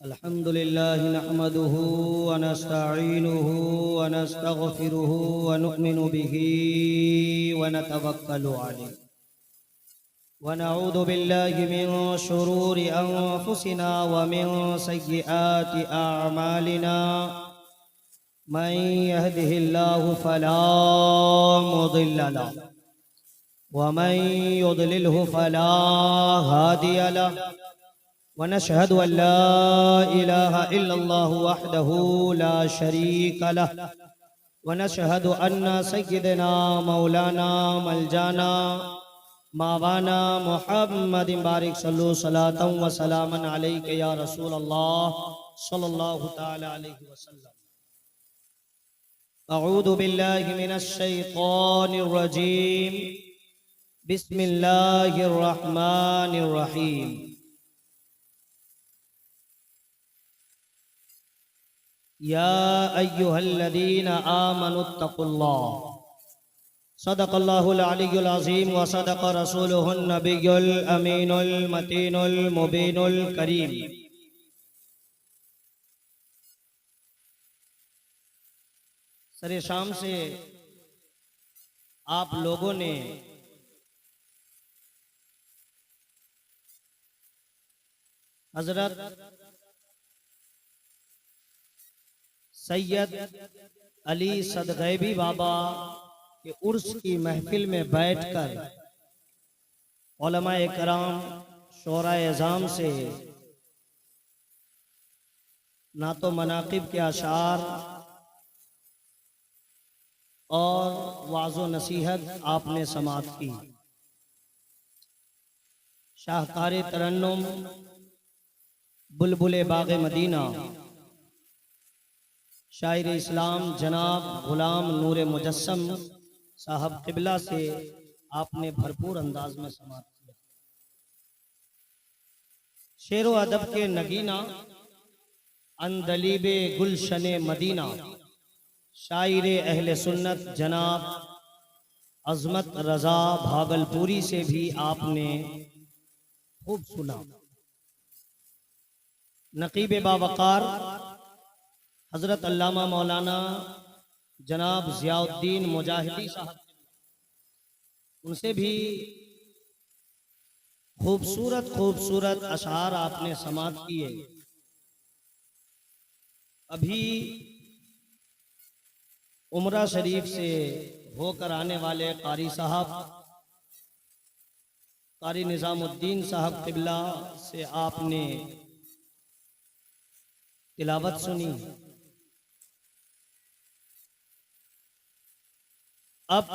अल्हम्दुलिल्लाह नहमदुहु व नस्तईनुहु व नस्तगफिरुहु व नुअमिनु बिही व नतवक्कलु अलैहि व नऊदु बिल्लाहि मिन शुरूरि अनफुसिना व मिन सय्यिआति अअमालिना मन यहदिहिल्लाहु फला मुदिल्ल लहु व मन युद्लिलहु फला हादिय लहु वनशहदु अल्ला इलाहा इल्लल्लाह वहदहु ला शरीका लह वनशहदु अन्न सय्यदना मौलाना मलजाना मावाना मुहम्मदिन बारिक सल्लु सलातन व सलामन अलैका या रसूल अल्लाह सल्लल्लाहु तआला अलैहि वसल्लम। अऊदु बिल्लाहि मिनश शैतानिर रजीम बिस्मिल्लाहिर रहमानिर रहीम। या अय्युहल्लज़ीना आमनुत्तकुल्लाह सदक़ल्लाहुल अलियुल अज़ीम व सदक़ रसूलुहुन नबियुल अमीनुल मतीनुल मुबीनुल करीम। सरे शाम से आप लोगों ने हजरत सैयद अली सदगैबी बाबा के उर्स की महफिल में बैठकर उलमाए कराम शोराए अज़ाम से ना तो मनाकिब के अशार और वाज़ो नसीहत आपने समाअत की। शाहकार तरन्नुम बुलबुल बाग़े मदीना शायर इस्लाम जनाब गुलाम नूर मुजस्सम साहब क़िबला से आपने भरपूर अंदाज में समाअत किया। शेर व अदब के नगीना अंदलीबे गुलशने मदीना शायर अहले सुन्नत जनाब अज़मत रज़ा भागलपुरी से भी आपने खूब सुना। नकीब बावकार हजरत अल्लामा मौलाना जनाब ज़ियाउद्दीन मुजाहिदी साहब, उनसे भी खूबसूरत खूबसूरत अशार आपने समाअत किए। अभी उमरा शरीफ से होकर आने वाले कारी साहब कारी निज़ामुद्दीन साहब क़िबला से आपने तिलावत सुनी। अब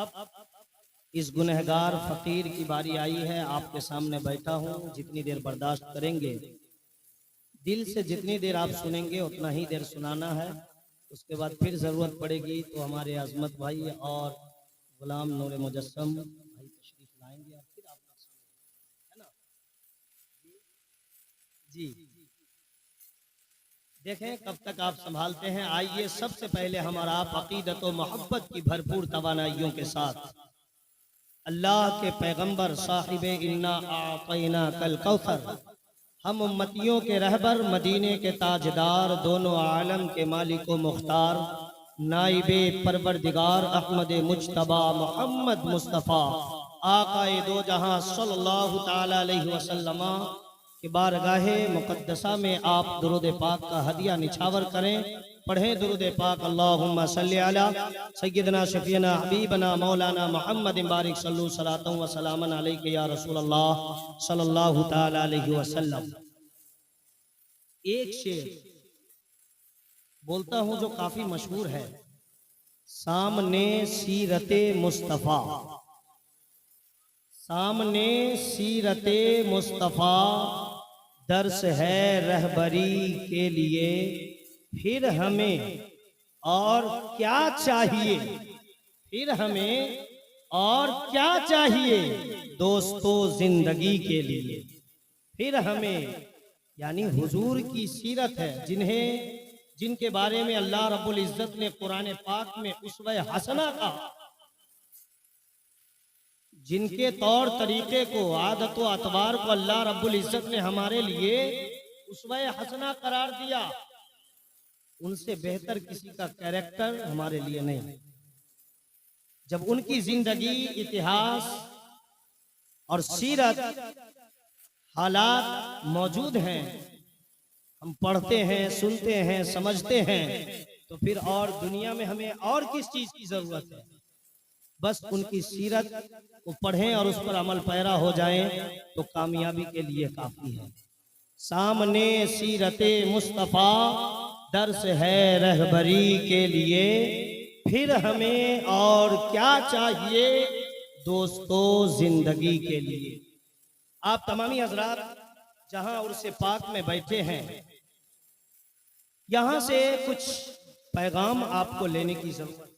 इस गुनहगार फकीर की बारी आई है। आपके सामने बैठा हूँ, जितनी देर बर्दाश्त करेंगे, दिल से जितनी देर आप सुनेंगे उतना ही देर सुनाना है। उसके बाद फिर ज़रूरत पड़ेगी तो हमारे अज़मत भाई और गुलाम नूर मुजस्सम भाई तशरीफ लाएंगे और फिर आप है ना जी। देखें कब तक आप संभालते हैं। आइए सबसे पहले हमारा आप अकीदत व मोहब्बत की भरपूर तवानाइयों के साथ अल्लाह के पैगंबर साहिबे इन्ना आतैना कल कौसर, हम उम्मतियों के रहबर मदीने के ताजदार दोनों आलम के मालिक व मुख्तार नाइबे परवरदिगार अहमद मुज्तबा मोहम्मद मुस्तफ़ा आकाए दो जहां सल्लल्लाहु ताला अलैहि वसल्लम कि बारगाहे मुक़द्दसा में आप दुरूद पाक का हदिया निछावर करें। पढ़ें दुरूद पाक। अल्लाहुम्मा सल्ली अला सय्यदना शफीना हबीबना मौलाना मुहम्मद बारिक सल्लु सलातन व सलामन अलैका या रसूल अल्लाह सल्लल्लाहु ताला अलैहि वसल्लम। एक शेर बोलता हूं जो काफी मशहूर है। सामने सीरते मुस्तफ़ा, सामने सीरते मुस्तफ़ा दर्स है रहबरी के लिए, फिर हमें और क्या चाहिए, फिर हमें और क्या चाहिए दोस्तों जिंदगी के लिए। फिर हमें यानी हुजूर की सीरत है, जिनके बारे में अल्लाह रब्बुल इज्जत ने कुरान पाक में उसवे हसना कहा, जिनके तौर तरीके को आदत व अतवार को अल्लाह रब्बुल इज्जत ने हमारे लिए उसवा हसना करार दिया, उनसे बेहतर किसी का कैरेक्टर हमारे लिए नहीं। जब उनकी जिंदगी, इतिहास और सीरत, हालात मौजूद हैं, हम पढ़ते हैं, सुनते हैं, समझते हैं, तो फिर और दुनिया में हमें और किस चीज की जरूरत है? बस उनकी सीरत को पढ़ें और उस पर अमल पैरा हो जाएं तो कामयाबी के लिए काफी है। सामने सीरते मुस्तफा दर्स है रहबरी के लिए, फिर हमें और क्या चाहिए दोस्तों जिंदगी के लिए। आप तमामी हजरात जहां उर्से पाक में बैठे हैं, यहां से कुछ पैगाम आपको लेने की जरूरत है।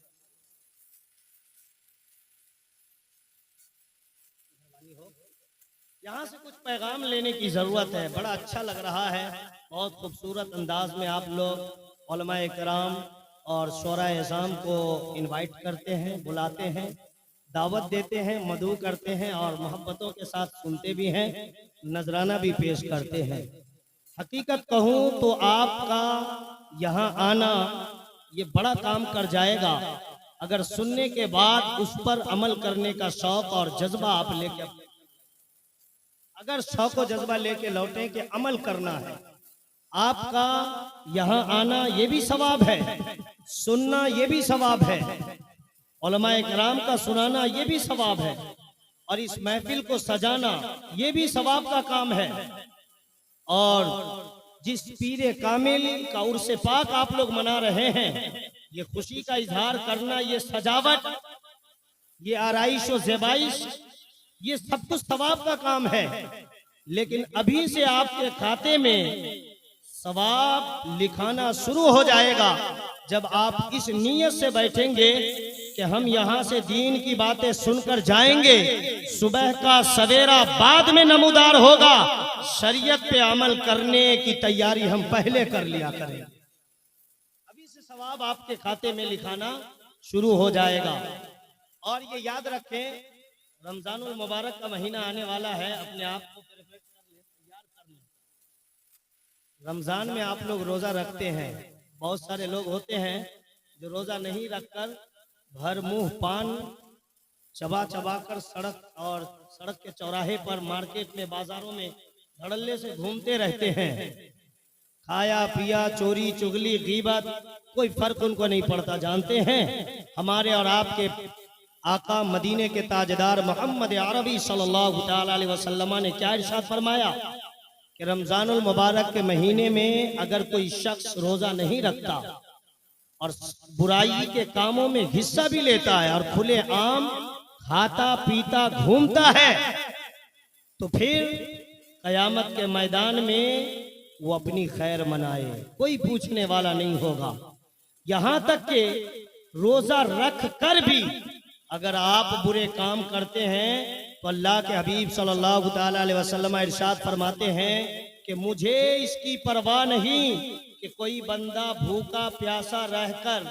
यहाँ से कुछ पैगाम लेने की ज़रूरत है। बड़ा अच्छा लग रहा है, बहुत खूबसूरत अंदाज में आप लोग उलमाए किराम और शोराए इज़ाम को इनवाइट करते हैं, बुलाते हैं, दावत देते हैं, मदऊ करते हैं और मोहब्बतों के साथ सुनते भी हैं, नजराना भी पेश करते हैं। हकीकत कहूँ तो आपका यहाँ आना ये बड़ा काम कर जाएगा अगर सुनने के बाद उस पर अमल करने का शौक और जज्बा आप लेके, अगर शौक और जज्बा लेके लौटे कि अमल करना है। आपका यहाँ आना ये भी सवाब है, सुनना ये भी सवाब है, उलमाए किराम का सुनाना ये भी सवाब है, और इस महफिल को सजाना ये भी सवाब का काम है। और जिस पीरे कामिल का उर्से पाक आप लोग मना रहे हैं, ये खुशी का इजहार करना, ये सजावट, ये आराइश और ज़ेबाइश, ये सब कुछ सवाब का काम है। लेकिन अभी से आपके खाते में सवाब लिखाना शुरू हो जाएगा जब आप इस नीयत से बैठेंगे कि हम यहाँ से दीन की बातें सुनकर जाएंगे, सुबह का सवेरा बाद में नमूदार होगा, शरीयत पे अमल करने की तैयारी हम पहले कर लिया करें। अभी से सवाब आपके खाते में लिखाना शुरू हो जाएगा। और ये याद रखें, रमजानुल मुबारक का महीना आने वाला है, अपने आप को परफेक्ट कर ले, तैयार कर ले। रमजान में आप लोग रोजा रखते हैं, बहुत सारे लोग होते हैं जो रोजा नहीं रखकर भर मुंह पान चबा चबा कर सड़क के चौराहे पर, मार्केट में, बाजारों में धड़ल्ले से घूमते रहते हैं। खाया पिया, चोरी चुगली, गीबत, कोई फर्क उनको नहीं पड़ता। जानते हैं हमारे और आपके आका मदीने के ताजदार मोहम्मद अरबी सल्लल्लाहु अलैहि वसल्लम ने क्या इरशाद फरमाया कि रमजानुल मुबारक के महीने में अगर कोई शख्स रोजा नहीं रखता और बुराई के कामों में हिस्सा भी लेता है और खुले आम खाता पीता घूमता है, तो फिर कयामत के मैदान में वो अपनी खैर मनाए, कोई पूछने वाला नहीं होगा। यहाँ तक कि रोजा रख कर भी अगर आप बुरे काम करते हैं तो अल्लाह के हबीब सल्लल्लाहु अलैहि वसल्लम इरशाद फरमाते हैं कि मुझे इसकी परवाह नहीं कि कोई बंदा भूखा प्यासा रहकर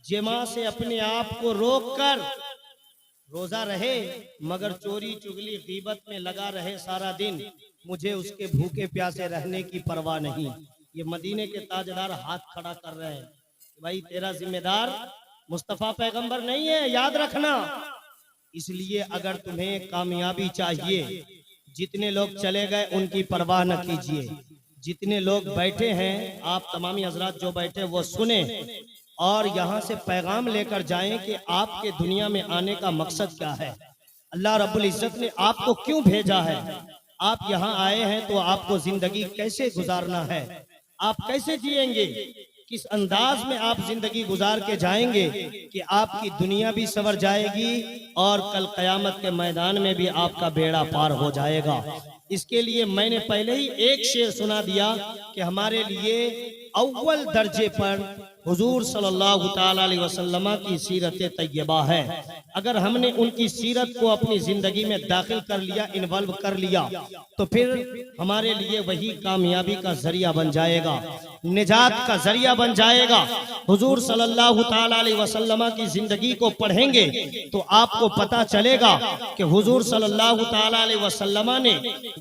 जिमा से अपने आप को रोककर रोजा रहे मगर चोरी चुगली गीबत में लगा रहे सारा दिन, मुझे उसके भूखे प्यासे रहने की परवाह नहीं। ये मदीने के ताजदार हाथ खड़ा कर रहे हैं, भाई तेरा जिम्मेदार मुस्तफा पैगंबर नहीं है, याद रखना। इसलिए अगर तुम्हें कामयाबी चाहिए, जितने लोग चले गए उनकी परवाह न कीजिए, जितने लोग बैठे हैं आप तमामी हजरात जो बैठे वो सुने और यहाँ से पैगाम लेकर जाएं कि आपके दुनिया में आने का मकसद क्या है, अल्लाह रब्बुल इज्जत ने आपको क्यों भेजा है, आप यहाँ आए हैं तो आपको जिंदगी कैसे गुजारना है, आप कैसे जिएंगे, किस अंदाज में आप जिंदगी गुजार के जाएंगे कि आपकी दुनिया भी सवर जाएगी और कल कयामत के मैदान में भी आपका बेड़ा पार हो जाएगा। इसके लिए मैंने पहले ही एक शेर सुना दिया कि हमारे लिए अव्वल दर्जे पर हुजूर सल्लल्लाहु ताला अलैहि वसल्लम की सीरत तैयबा है। अगर हमने उनकी सीरत को अपनी जिंदगी में दाखिल कर लिया, इन्वॉल्व कर लिया, तो फिर हमारे लिए वही कामयाबी का जरिया बन जाएगा, निजात का जरिया बन जाएगा। हुजूर सल्लल्लाहु ताला अलैहि वसल्लम की जिंदगी को पढ़ेंगे तो आपको पता चलेगा कि हुजूर सल्लल्लाहु ताला अलैहि वसल्लम ने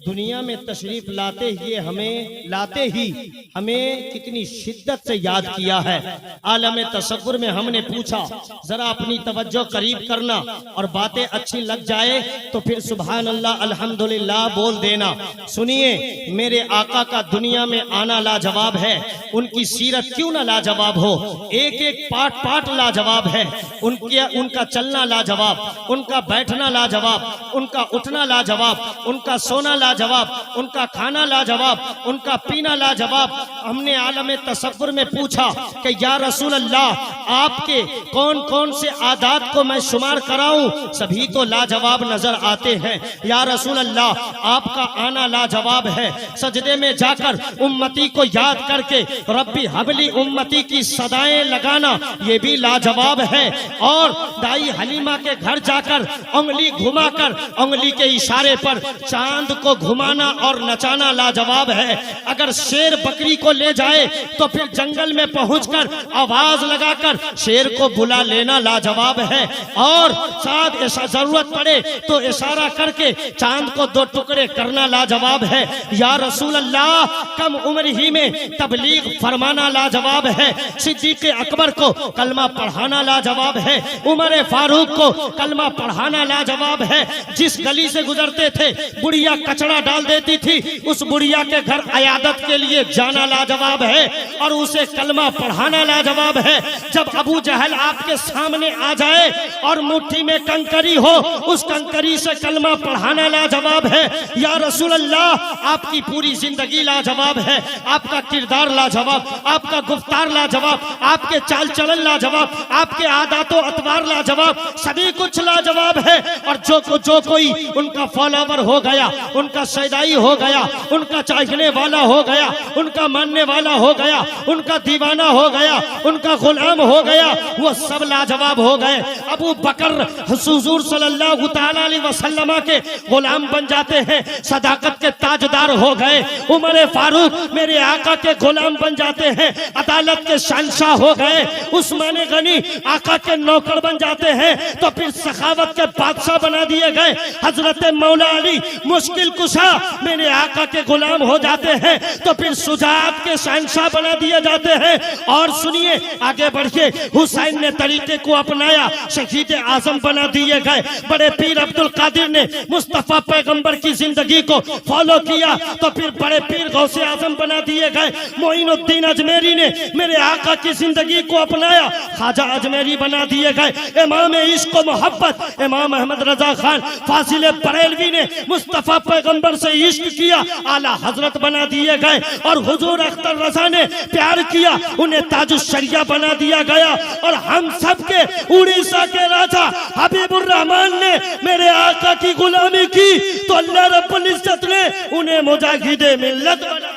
दुनिया में तशरीफ लाते ही हमें कितनी शिद्दत से याद किया है। आलम तसव्वुर में हमने पूछा, जरा अपनी तवज्जो करीब करना और बातें अच्छी लग जाए तो फिर सुभान अल्लाह अल्हम्दुलिल्लाह बोल देना। सुनिए, मेरे आका का दुनिया में आना लाजवाब है, उनकी सीरत क्यों ना लाजवाब हो, एक एक पार्ट लाजवाब है। उनका चलना लाजवाब, उनका बैठना लाजवाब, उनका उठना लाजवाब, उनका सोना लाजवाब, उनका खाना लाजवाब, उनका पीना लाजवाब। हमने आलम तसव्वुर में पूछा कि या रसूल अल्लाह, आपके कौन कौन से आदात को मैं शुमार कराऊं, सभी तो लाजवाब नजर आते हैं। या रसूल अल्लाह, आपका आना लाजवाब है, सजदे में जाकर उम्मती को याद करके रब्बी हबली उम्मती की सदाएं लगाना, ये भी लाजवाब है। और दाई हलीमा के घर जाकर उंगली घुमाकर उंगली के इशारे पर चांद को घुमाना और नचाना लाजवाब है। अगर शेर बकरी को ले जाए तो फिर जंगल में पहुंचकर आवाज लगाकर शेर को बुला लेना लाजवाब है। और साथ ऐसा जरूरत पड़े तो इशारा करके चांद को दो टुकड़े करना लाजवाब है। या रसूल अल्लाह, कम उम्र ही में तबलीग फरमाना लाजवाब है। सिद्दीक अकबर को कलमा पढ़ाना लाजवाब है। उमर फारूक को कलमा पढ़ाना लाजवाब है। जिस गली से गुजरते थे बुढ़िया कचरा डाल देती थी, उस बुढ़िया के घर अयादत के लिए जाना लाजवाब है और उसे कलमा पढ़ाना लाजवाब है। जब अबू जहल आपके सामने आ जाए और मुट्ठी में कंकरी हो, उस कंकरी से कलमा पढ़ाना लाजवाब है। या रसूल अल्लाह, आपकी पूरी जिंदगी लाजवाब है, आपका किरदार लाजवाब, आपका गुफ्तार लाजवाब, आपके चाल चलन लाजवाब, आपके आदातो अतवार लाजवाब, सभी कुछ लाजवाब है। और जो कोई उनका फॉलोवर हो गया, उनका सैदाई हो गया, उनका चाहने वाला हो गया, उनका मानने वाला हो गया, उनका दीवाना हो गया, उनका गुलाम हो गया, वो सब लाजवाब हो गए। अबू बकर हुजूर सल्लल्लाहु ताला अलैहि वसल्लम के गुलाम बन जाते हैं, सदाकत के ताजदार हो गए। उमर फारूक मेरे आका के गुलाम बन जाते हैं, अदालत के शहंशाह हो गए। उस्मान गनी आका के नौकर बन जाते हैं तो फिर सखावत के बादशाह बना दिए गए। हजरत मौला अली मुश्किल कुशा मेरे आका के गुलाम हो जाते हैं तो फिर सुजात के शहंशाह बना दिए जाते हैं। और सुनिए, आगे बढ़िए, हुसैन ने तरीके को अपनाया, शहीद आजम बना दिए गए। बड़े पीर अब्दुल कादिर ने मुस्तफा पैगंबर की जिंदगी को फॉलो किया तो फिर बड़े पीर गौसे आजम बना दिए गए। मोइनुद्दीन अजमेरी ने मेरे आका की जिंदगी को अपनाया, ख्वाजा अजमेरी बना दिए गए। इमाम इश्क व मोहब्बत इमाम अहमद रजा खान फाजिल बरेलवी ने मुस्तफा पैगंबर से इश्क किया, आला हजरत बना दिए गए। और हुजूर अख्तर रजा ने प्यार किया, उन्हें ताजुश शरिया बना दिया गया। और हम सब के उड़ीसा के राजा हबीबुर रहमान ने मेरे आका की गुलामी की तो अल्लाह रब्बुल इज्जत ने उन्हें मुजाहिदे मिल्लत बना दिया।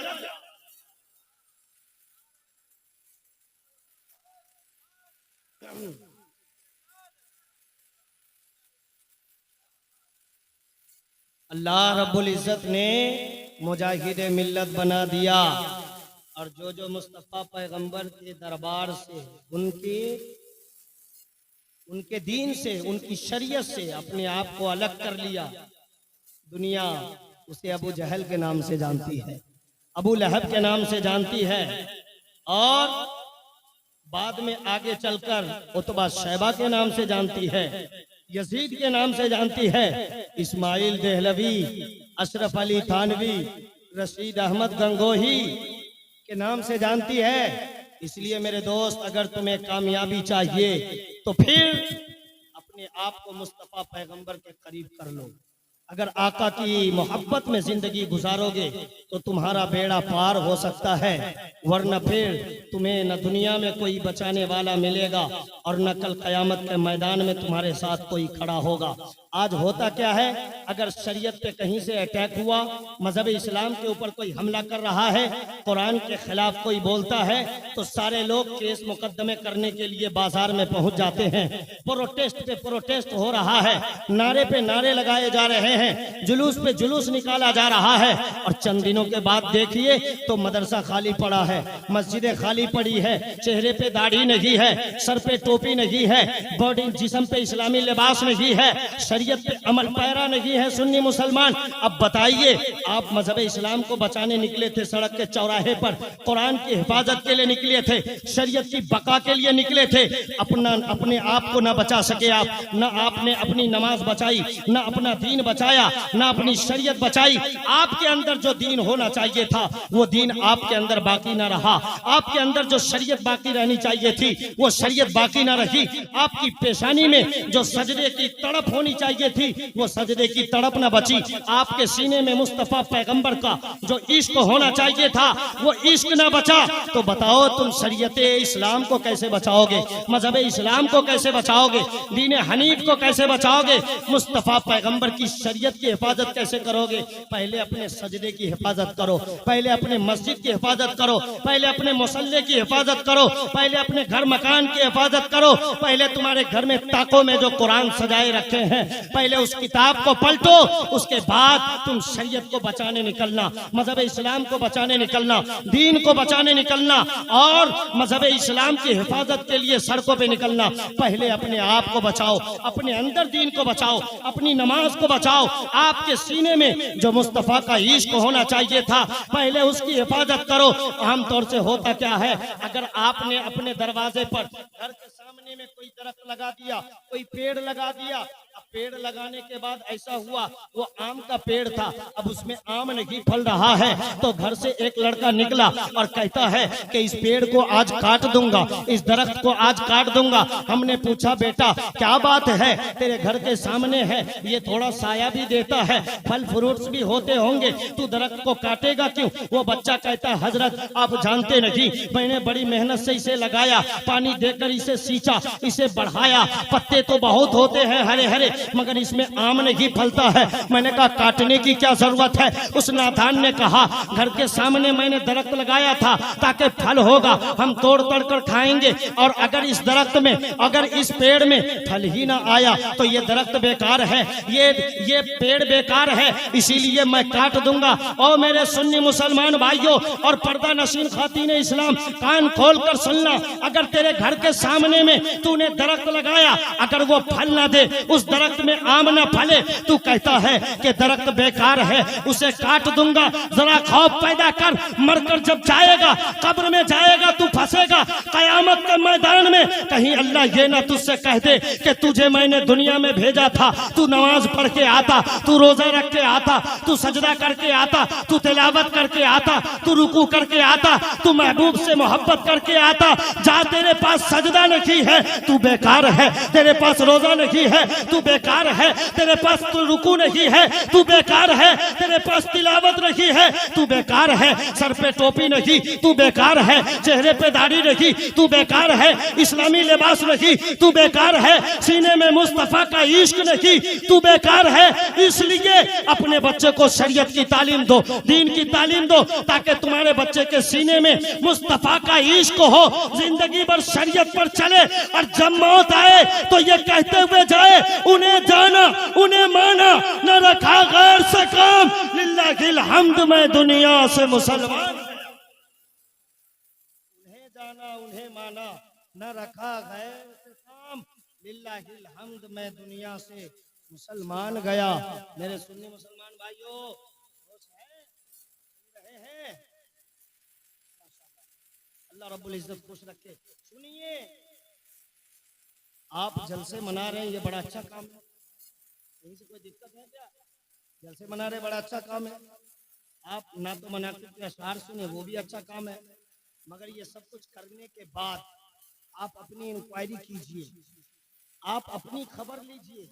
अल्लाह रब्बुल इज्जत ने मुजाहिदे मिल्लत बना दिया। और जो मुस्तफ़ा पैगंबर के दरबार से, उनके दीन से, उनकी शरीयत से अपने आप को अलग कर लिया, दुनिया उसे अबू जहल के नाम से जानती है, अबू लहब के नाम से जानती है, और बाद में आगे चलकर उतबा शैबा के नाम से जानती है, यजीद के नाम से जानती है, इस्माइल देहलवी, अशरफ अली थानवी, रशीद अहमद गंगोही के नाम से जानती है। इसलिए मेरे दोस्त, अगर तुम्हें कामयाबी चाहिए तो फिर अपने आप को मुस्तफ़ा पैगंबर के करीब कर लो। अगर आका की मोहब्बत में जिंदगी गुजारोगे तो तुम्हारा बेड़ा पार हो सकता है, वरना फिर तुम्हें न दुनिया में कोई बचाने वाला मिलेगा और न कल कयामत के मैदान में तुम्हारे साथ कोई खड़ा होगा। आज होता क्या है, अगर शरीयत पे कहीं से अटैक हुआ, मजहब इस्लाम के ऊपर कोई हमला कर रहा है, कुरान के खिलाफ कोई बोलता है, तो सारे लोग केस मुकदमे करने के लिए बाजार में पहुंच जाते हैं। प्रोटेस्ट पे प्रोटेस्ट हो रहा है, नारे पे नारे लगाए जा रहे हैं, जुलूस पे जुलूस निकाला जा रहा है। और चंद दिनों के बाद देखिए तो मदरसा खाली पड़ा है, मस्जिदें खाली पड़ी है, चेहरे पे दाढ़ी नहीं है, सर पे टोपी नहीं है, बॉडी जिस्म पे इस्लामी लिबास नहीं है, शरीयत पे अमल पैरा नहीं है सुन्नी मुसलमान। अब बताइए, आप मजहब इस्लाम को बचाने निकले थे, सड़क के चौराहे पर कुरान की हिफाजत के लिए निकले थे, शरीयत की बका के लिए निकले थे, अपने आप को ना बचा सके आप, ना आपने अपनी नमाज बचाई, ना अपना दीन बचाया, ना अपनी शरीयत बचाई। आपके अंदर जो दीन होना चाहिए था वो दीन आपके अंदर बाकी ना रहा, आपके अंदर जो शरीयत बाकी रहनी चाहिए थी वो शरीयत बाकी ना रही, आपकी पेशानी में जो सजदे की तड़प होनी चाहिए थी वो सजदे की तड़प ना बची, आपके सीने में मुस्तफा पैगंबर का जो इश्क होना चाहिए था वो इश्क ना बचा। तो बताओ तुम शरीयत इस्लाम को कैसे बचाओगे, मजहब इस्लाम को कैसे बचाओगे, दीन हनीफ को कैसे बचाओगे, मुस्तफा पैगंबर की शरीयत की हिफाजत कैसे करोगे? पहले अपने सजदे की हिफाजत करो, पहले अपने मस्जिद की हिफाजत करो, पहले अपने मुसल्ले की हिफाजत करो, पहले अपने घर मकान की हिफाजत करो, पहले तुम्हारे घर में ताकों में जो कुरान सजाए रखे हैं पहले उस किताब को पलटो, उसके बाद तुम शरीयत को बचाने निकलना, मजहब इस्लाम को बचाने निकलना, दीन को बचाने निकलना और मजहब इस्लाम की हिफाजत के लिए सड़कों पे निकलना। पहले अपने आप को बचाओ, अपने अंदर दीन को बचाओ, अपनी नमाज को बचाओ, आपके सीने में जो मुस्तफा का इश्क होना चाहिए था पहले उसकी हिफाजत करो। आमतौर से होता क्या है, अगर आपने अपने दरवाजे पर घर के सामने में कोई दरख्त लगा दिया, कोई पेड़ लगा दिया, पेड़ लगाने के बाद ऐसा हुआ वो आम का पेड़ था, अब उसमें आम नहीं फल रहा है, तो घर से एक लड़का निकला और कहता है कि इस पेड़ को आज काट दूंगा, इस दरख्त को आज काट दूंगा। हमने पूछा बेटा क्या बात है, तेरे घर के सामने है, ये थोड़ा साया भी देता है, फल फ्रूट्स भी होते होंगे, तू दरख्त को काटेगा क्यों? वो बच्चा कहता है हजरत आप जानते नहीं, मैंने बड़ी मेहनत से इसे लगाया, पानी देकर इसे सींचा, इसे बढ़ाया, पत्ते तो बहुत होते हैं हरे हरे, मगर इसमें आम नहीं फलता है। मैंने कहा काटने की क्या जरूरत है? उस नादान ने कहा घर के सामने मैंने दरख्त लगाया था ताकि फल होगा, हम तोड़ तोड़ कर खाएंगे, और अगर इस दरख्त में, अगर इस पेड़ में फल ही ना आया तो ये दरख्त बेकार है, ये पेड़ बेकार है, इसीलिए मैं काट दूंगा। और मेरे सुन्नी मुसलमान भाइयों और पर्दा नशीन खातीन इस्लाम, कान खोल कर सुनना, अगर तेरे घर के सामने में तूने दरख्त लगाया, अगर वो फल ना दे, उस दरख्त में आम ना फले, तू कहता है कि दरख्त बेकार है, उसे काट दूंगा। जरा खौफ पैदा कर, मरकर जब जाएगा कब्र में जाएगा तू फंसेगा, कयामत के मैदान में कहीं अल्लाह ये ना तुझसे कह दे कि तुझे मैंने दुनिया में भेजा था, तू नमाज पढ़ के आता, तू रोजा रख के आता, तू सजदा करके आता, तू तिलावत करके आता, तू रुकू करके आता, तू महबूब से मोहब्बत करके आता। जा तेरे पास सजदा नहीं है तू बेकार है, तेरे पास रोजा नहीं है तू बेकार है, तेरे पास तू रुकू नहीं है तू बेकार है, तेरे पास तिलावत नहीं है तू बेकार है, सर पे टोपी नहीं तू बेकार है, चेहरे पे दाढ़ी नहीं तू बेकार है, इस्लामी लिबास नहीं तू बेकार है, सीने में मुस्तफा का इश्क नहीं तू बेकार है। इसलिए अपने बच्चे को शरीयत की तालीम दो, दीन की तालीम दो, ताकि तुम्हारे बच्चे के सीने में मुस्तफा का इश्क हो, जिंदगी भर शरीयत पर चले, और जब मौत आए तो ये कहते हुए जाए उन्हें जाना उन्हें माना, न रखा गैर से काम, लिल्लाहिल हम्द मैं दुनिया से मुसलमान। उन्हें जाना उन्हें माना, न रखा गैर से काम, लिल्लाहिल हम्द मैं दुनिया से मुसलमान गया। मेरे सुन्नी मुसलमान भाइयों खुश हैं, रहे हैं, अल्लाह रब्बुल इज्जत खुश रखे। सुनिए, आप जलसे मना रहे हैं, ये बड़ा अच्छा काम है, कहीं से कोई दिक्कत है क्या? जलसे मना रहे बड़ा अच्छा काम है। आप ना तो मनाकिब के अशआर सुने, वो भी अच्छा काम है, मगर ये सब कुछ करने के बाद आप अपनी इंक्वायरी कीजिए, आप अपनी खबर लीजिए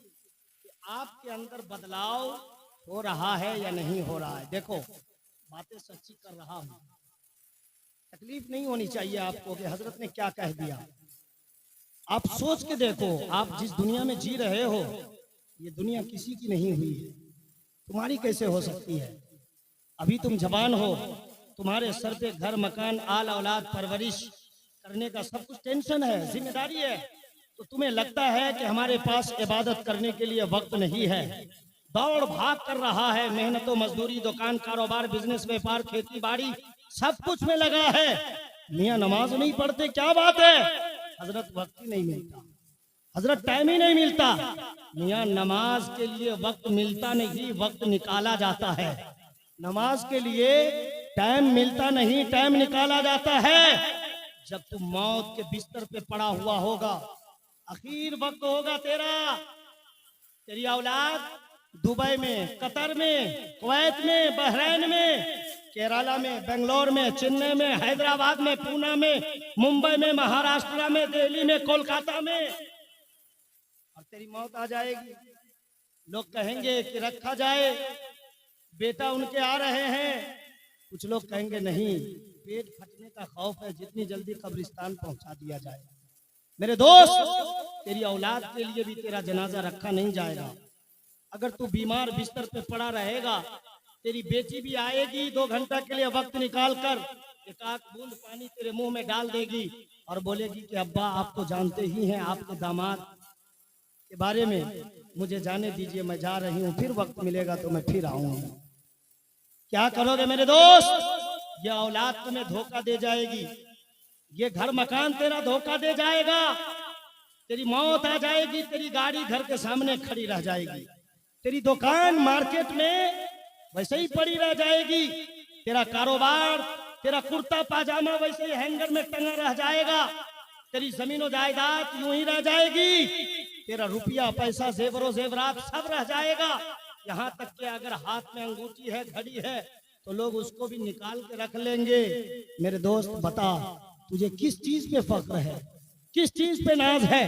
कि आपके अंदर बदलाव हो रहा है या नहीं हो रहा है। देखो बातें सच्ची कर रहा हूँ, तकलीफ नहीं होनी चाहिए आपको कि हजरत ने क्या कह दिया। आप सोच के देखो, आप जिस दुनिया में जी रहे हो ये दुनिया किसी की नहीं हुई है, तुम्हारी कैसे हो सकती है? अभी तुम जवान हो, तुम्हारे सर पे घर मकान आल औलाद परवरिश करने का सब कुछ टेंशन है, जिम्मेदारी है। तो तुम्हें लगता है कि हमारे पास इबादत करने के लिए वक्त नहीं है, दौड़ भाग कर रहा है, मेहनत मजदूरी, दुकान कारोबार, बिजनेस व्यापार, खेती बाड़ी सब कुछ में लगा है। मियाँ नमाज नहीं पढ़ते, क्या बात है? हजरत वक्त ही नहीं मिलता, हजरत टाइम ही नहीं मिलता। मियाँ नमाज के लिए वक्त मिलता नहीं, वक्त निकाला जाता है। नमाज के लिए टाइम मिलता नहीं, टाइम निकाला जाता है। जब तुम मौत के बिस्तर पे पड़ा हुआ होगा, आखिर वक्त होगा तेरा, तेरी औलाद दुबई में, कतर में, कुवैत में, बहरैन में, केरला में, बेंगलोर में, चेन्नई में, हैदराबाद में, पूना में, मुंबई में, महाराष्ट्र में, दिल्ली में, कोलकाता में, और तेरी मौत आ जाएगी। लोग कहेंगे कि रखा जाए, बेटा उनके आ रहे हैं। कुछ लोग कहेंगे नहीं, पेट फटने का खौफ है, जितनी जल्दी कब्रिस्तान पहुंचा दिया जाए। मेरे दोस्त, तेरी औलाद के लिए भी तेरा जनाजा रखा नहीं जाएगा। अगर तू बीमार बिस्तर पे पड़ा रहेगा, तेरी बेटी भी आएगी 2 घंटा के लिए वक्त निकाल कर, एक आध बूंद पानी तेरे मुंह में डाल देगी और बोलेगी कि अब्बा आप तो जानते ही हैं, आपके दामाद के बारे में, मुझे जाने दीजिए, मैं जा रही हूँ, फिर वक्त मिलेगा तो मैं फिर आऊंगी। क्या करोगे मेरे दोस्त? ये औलाद तुम्हें धोखा दे जाएगी, ये घर मकान तेरा धोखा दे जाएगा। तेरी मौत आ जाएगी, तेरी गाड़ी घर के सामने खड़ी रह जाएगी, तेरी दुकान मार्केट में वैसे ही पड़ी रह जाएगी, तेरा कारोबार, तेरा कुर्ता पाजामा वैसे ही हैंगर में टंगा रह जाएगा, तेरी जमीन जायदाद यूं ही रह जाएगी, तेरा रुपया पैसा जेवरो जेवरात सब रह जाएगा। यहाँ तक कि अगर हाथ में अंगूठी है, घड़ी है, तो लोग उसको भी निकाल के रख लेंगे। मेरे दोस्त बता, तुझे किस चीज पे फख्र है, किस चीज पे नाज है?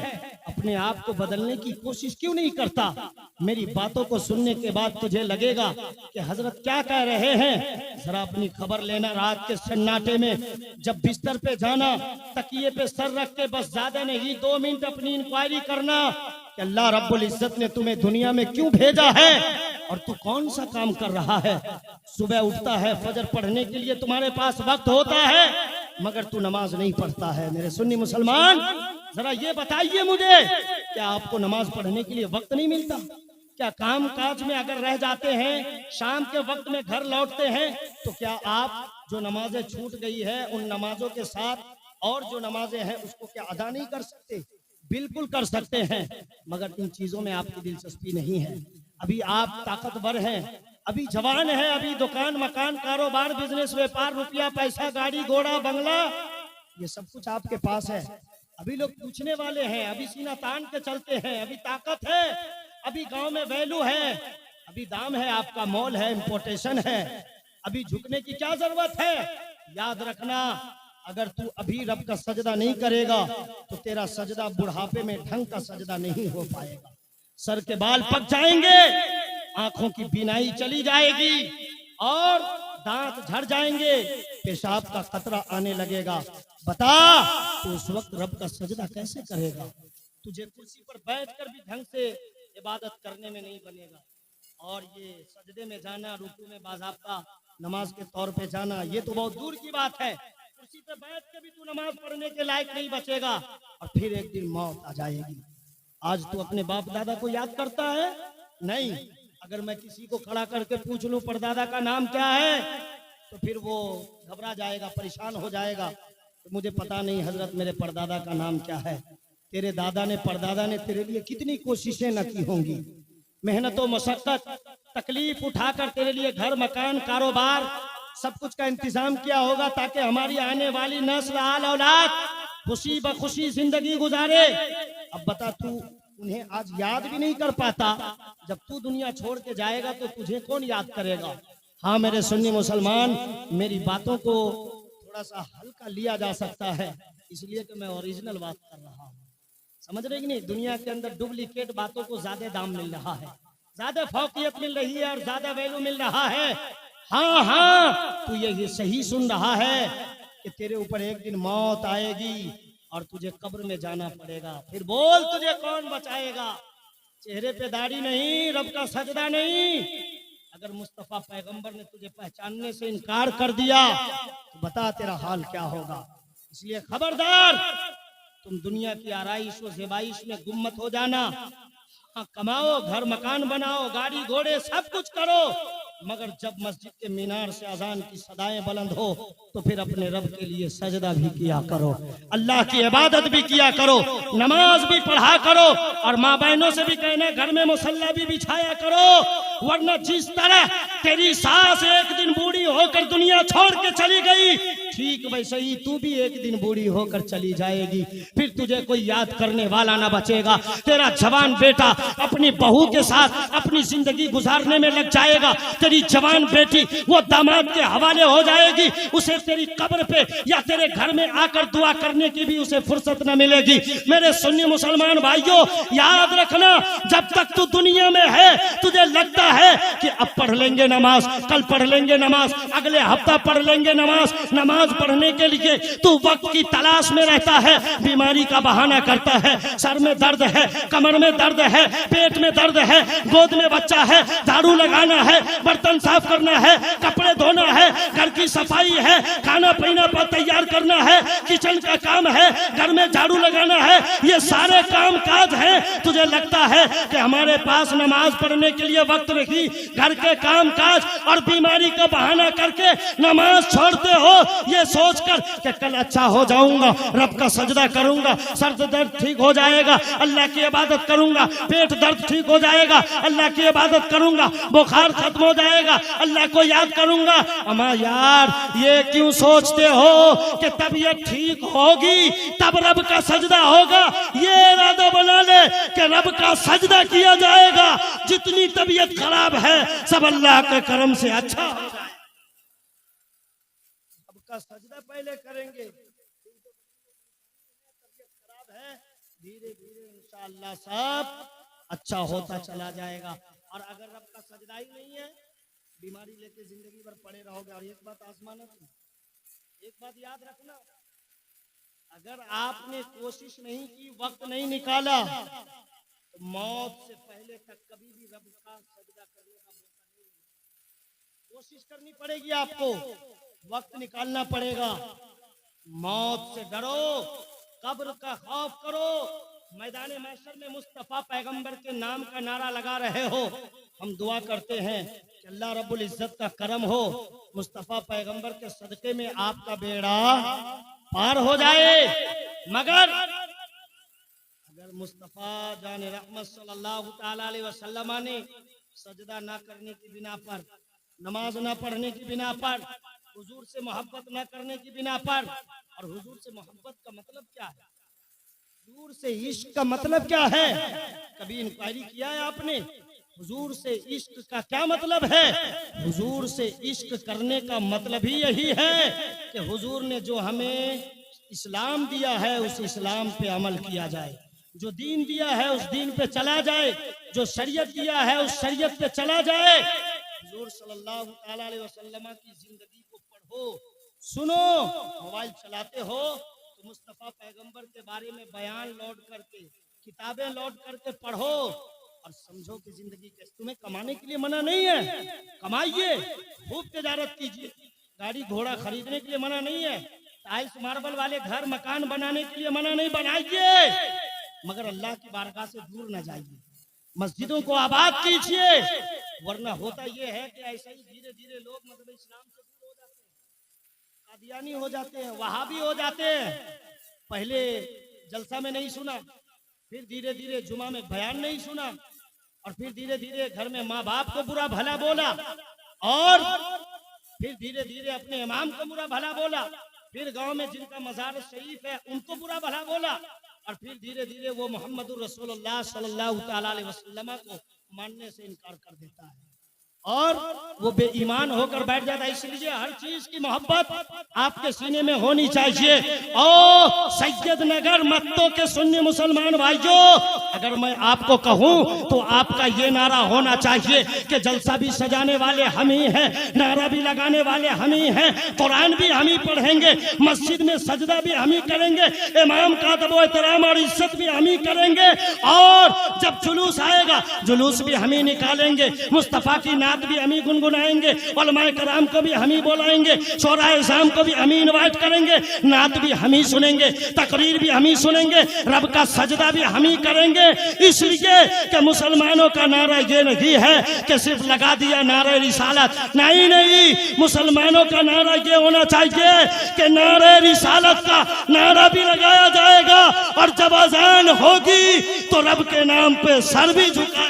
अपने आप को बदलने की कोशिश क्यों नहीं करता? मेरी बातों को सुनने के बाद तुझे लगेगा कि हजरत क्या कह रहे हैं। जरा अपनी खबर लेना, रात के सन्नाटे में जब बिस्तर पे जाना, तकिए पे सर रख के बस ज्यादा नहीं 2 मिनट अपनी इंक्वायरी करना कि अल्लाह रब्बुल इज्जत ने तुम्हें दुनिया में क्यों भेजा है और तू कौन सा काम कर रहा है। सुबह उठता है, फजर पढ़ने के लिए तुम्हारे पास वक्त होता है, मगर तू नमाज नहीं पढ़ता है। मेरे सुन्नी मुसलमान, जरा ये बताइए मुझे, क्या आपको नमाज पढ़ने के लिए वक्त नहीं मिलता? क्या काम काज में अगर रह जाते हैं, शाम के वक्त में घर लौटते हैं, तो क्या आप जो नमाजें छूट गई है उन नमाजों के साथ और जो नमाजें हैं उसको क्या अदा नहीं कर सकते? बिल्कुल कर सकते हैं, मगर इन चीजों में आपकी दिलचस्पी नहीं है। अभी आप ताकतवर हैं, अभी जवान है, अभी दुकान मकान कारोबार बिजनेस व्यापार, रुपया पैसा, गाड़ी घोड़ा बंगला, ये सब कुछ आपके पास है। अभी लोग पूछने वाले हैं, अभी सीना तान के चलते हैं, अभी ताकत है, अभी गांव में वैल्यू है, अभी दाम है, आपका मॉल है, इंपोर्टेशन है, अभी झुकने की क्या जरूरत है? याद रखना, अगर तू अभी रब का सजदा नहीं करेगा तो तेरा सजदा बुढ़ापे में ढंग का सजदा नहीं हो पाएगा। सर के बाल पक जाएंगे, आंखों की बीनाई चली जाएगी और दांत झड़ जाएंगे, पेशाब का खतरा आने लगेगा। बता, तो उस वक्त रब का सजदा कैसे करेगा? तुझे कुर्सी पर बैठकर भी ढंग से इबादत करने में नहीं बनेगा, और ये सजदे में जाना, रुकू में बाज़ाब्ता नमाज के तौर पे जाना, ये तो बहुत दूर की बात है। कुर्सी पे बैठ के भी तू नमाज पढ़ने के लायक नहीं बचेगा, और फिर एक दिन मौत आ जाएगी। आज तू अपने बाप दादा को याद करता है? नहीं। अगर मैं किसी को खड़ा करके पूछ लूं परदादा का नाम क्या है, तो फिर वो घबरा जाएगा, परेशान हो जाएगा। तो मुझे पता नहीं हजरत मेरे परदादा का नाम क्या है। तेरे दादा ने, परदादा ने तेरे लिए कितनी कोशिशें न की होंगी, मेहनत और मशक्कत, तकलीफ उठाकर तेरे लिए घर मकान कारोबार सब कुछ का इंतजाम किया होगा, ताकि हमारी आने वाली नस्ल आल औलाद खुशी बखुशी जिंदगी गुजारे। अब बता, तू उन्हें आज याद भी नहीं कर पाता, जब तू दुनिया छोड़ के जाएगा तो तुझे कौन याद करेगा? हाँ मेरे सुन्नी मुसलमान, मेरी बातों को थोड़ा सा हल्का लिया जा सकता है, इसलिए कि मैं ओरिजिनल बात कर रहा हूँ। समझ रहे कि नहीं? दुनिया के अंदर डुप्लीकेट बातों को ज्यादा दाम मिल रहा है, ज्यादा फौकियत मिल रही है और ज्यादा वैल्यू मिल रहा है। हाँ हाँ, तू ये सही सुन रहा है कि तेरे ऊपर एक दिन मौत आएगी और तुझे कब्र में जाना पड़ेगा। फिर बोल, तुझे कौन बचाएगा? चेहरे पे दाढ़ी नहीं, रब का सजदा नहीं। अगर मुस्तफा पैगंबर ने तुझे पहचानने से इनकार कर दिया तो बता तेरा हाल क्या होगा। इसलिए खबरदार, तुम दुनिया की आराइश और ज़ेबाइश में गुम मत हो जाना। हाँ, कमाओ, घर मकान बनाओ, गाड़ी घोड़े सब कुछ करो, मगर जब मस्जिद के मीनार से अजान की सदाएं बुलंद हो तो फिर अपने रब के लिए सजदा भी किया करो, अल्लाह की इबादत भी किया करो, नमाज भी पढ़ा करो, और माँ बहनों से भी कहना घर में मुसल्ला भी बिछाया करो। वरना जिस तरह तेरी सास एक दिन बूढ़ी होकर दुनिया छोड़ के चली गई, ठीक वैसे ही तू भी एक दिन बूढ़ी होकर चली जाएगी। फिर तुझे कोई याद करने वाला ना बचेगा। तेरा जवान बेटा अपनी बहू के साथ अपनी जिंदगी गुजारने में लग जाएगा, तेरी जवान बेटी वो दामाद के हवाले हो जाएगी, उसे तेरी कब्र पे या तेरे घर में आकर दुआ करने की भी उसे फुर्सत न मिलेगी। मेरे सुन्नी मुसलमान भाइयों, याद रखना, जब तक तू दुनिया में है तुझे लगता है कि अब पढ़ लेंगे नमाज, कल पढ़ लेंगे नमाज, अगले हफ्ता पढ़ लेंगे नमाज, नमाज पढ़ने के लिए तू वक्त की तलाश में रहता है, बीमारी का बहाना करता है। सर में दर्द है, कमर में दर्द है, पेट में दर्द है, गोद में बच्चा है, झाड़ू लगाना है, बर्तन साफ करना है, कपड़े धोना है, घर की सफाई है, खाना पीना पर तैयार करना है, किचन का काम है, घर में झाड़ू लगाना है, ये सारे काम काज हैं। तुझे लगता है कि हमारे पास नमाज पढ़ने के लिए वक्त नहीं, घर के काम काज और बीमारी का बहाना करके नमाज छोड़ते हो, ये सोचकर कि कल अच्छा हो जाऊंगा, रब का सजदा करूंगा, सर दर्द ठीक हो जाएगा, अल्लाह की इबादत करूंगा, पेट दर्द ठीक हो जाएगा, अल्लाह की इबादत करूंगा, बुखार खत्म हो जाएगा, अल्लाह को याद करूंगा। अमा यार, ये क्यों सोचते हो कि तबीयत ठीक होगी तब रब का सजदा होगा? ये इरादा बना ले कि रब का सजदा किया जाएगा, जितनी तबीयत खराब है सब अल्लाह के करम से अच्छा हो जाए। रब का सजदा पहले करेंगे, तबीयत खराब है, धीरे धीरे इंशाअल्लाह सब अच्छा होता चला जाएगा। और अगर रब का सजदा ही नहीं है, बीमारी लेके जिंदगी भर पड़े रहोगे। और एक बात आसमाना, एक बात याद रखना, अगर आपने कोशिश नहीं की, वक्त नहीं निकाला, तो मौत से पहले तक कभी भी रब का सजदा करने का मौका नहीं मिलेगा। कोशिश करनी पड़ेगी आपको, वक्त निकालना पड़ेगा। मौत से डरो, कब्र का खौफ करो, मैदान महशर में मुस्तफा पैगंबर के नाम का नारा लगा रहे हो। हम दुआ करते हैं कि अल्लाह रब्बुल इज्जत का करम हो, मुस्तफा पैगंबर के सदके में आपका बेड़ा पार हो जाए। मगर अगर मुस्तफा जान रहमत सल्लल्लाहु ताला अलैहि वसल्लम ने सजदा ना करने की बिना पर, नमाज ना पढ़ने की बिना पर, हुजूर से मोहब्बत ना करने की बिना पर, और हुजूर से मोहब्बत का मतलब क्या है, हुजूर से इश्क का मतलब क्या है, कभी इंक्वायरी किया है आपने? हुजूर से इश्क का क्या मतलब है? हुजूर से इश्क करने का मतलब ही यही है कि हुजूर ने जो हमें इस्लाम दिया है उस इस्लाम पे अमल किया जाए, जो दीन दिया है उस दीन पे चला जाए, जो शरीयत दिया है उस शरीयत पे चला जाए। हुजूर सल्लल्लाहु अलैहि वसल्लम की जिंदगी को पढ़ो, सुनो। मोबाइल चलाते हो तो मुस्तफा पैगंबर के बारे में बयान लौट करके, किताबें लौट करके पढ़ो और समझो कि जिंदगी कैसे। तुम्हें कमाने के लिए मना नहीं है, कमाइए, खूब तिजारत कीजिए, गाड़ी घोड़ा खरीदने के लिए मना नहीं है, टाइल्स मार्बल वाले घर मकान बनाने के लिए मना नहीं, बनाइए, मगर अल्लाह की बारगाह से दूर न जाइए, मस्जिदों को आबाद कीजिए। वरना होता यह है कि ऐसा ही धीरे धीरे लोग मतलब इस्लाम से दूर हो जाते हैं, कादियानी हो जाते हैं, वहाबी हो जाते हैं। पहले जलसा में नहीं सुना, फिर धीरे धीरे जुमा में बयान नहीं सुना, और फिर धीरे धीरे घर में माँ बाप को बुरा भला बोला, और फिर धीरे धीरे अपने इमाम को बुरा भला बोला, फिर गांव में जिनका मजार शरीफ है उनको बुरा भला बोला, और फिर धीरे धीरे वो मोहम्मद रसूलुल्लाह सल्लल्लाहु अलैहि वसल्लम को मानने से इनकार कर देता है। और वो बेईमान होकर बैठ जाता है। इसलिए हर चीज की मोहब्बत आपके सीने में होनी चाहिए। ओ सैयद नगर मत्तो के सुन्नी मुसलमान भाइयों, अगर मैं आपको कहूं तो आपका ये नारा होना चाहिए कि जलसा भी सजाने वाले हम ही हैं, नारा भी लगाने वाले हम ही हैं, कुरान भी हम ही पढ़ेंगे, मस्जिद में सजदा भी हम ही करेंगे, इमाम का अदब व एहतराम और इज्जत भी हम ही करेंगे, और जब जुलूस आएगा जुलूस भी हम ही निकालेंगे, मुस्तफा की नात भी हम ही गुनगुनाएंगे, उलमाए कराम को भी हम ही बुलाएंगे, शोराए इस्लाम को भी हम ही इनवाइट करेंगे, नात भी हम ही सुनेंगे, तकरीर भी हम ही सुनेंगे, रब का सजदा भी हम ही करेंगे। इसलिए कि मुसलमानों का नारा ये नहीं है कि सिर्फ लगा दिया नारा रिसालत, नहीं नहीं, मुसलमानों का नारा ये होना चाहिए कि नारे रिसालत का नारा भी लगाया जाएगा, और जब अजान होगी तो रब के नाम पे सर भी झुकाया,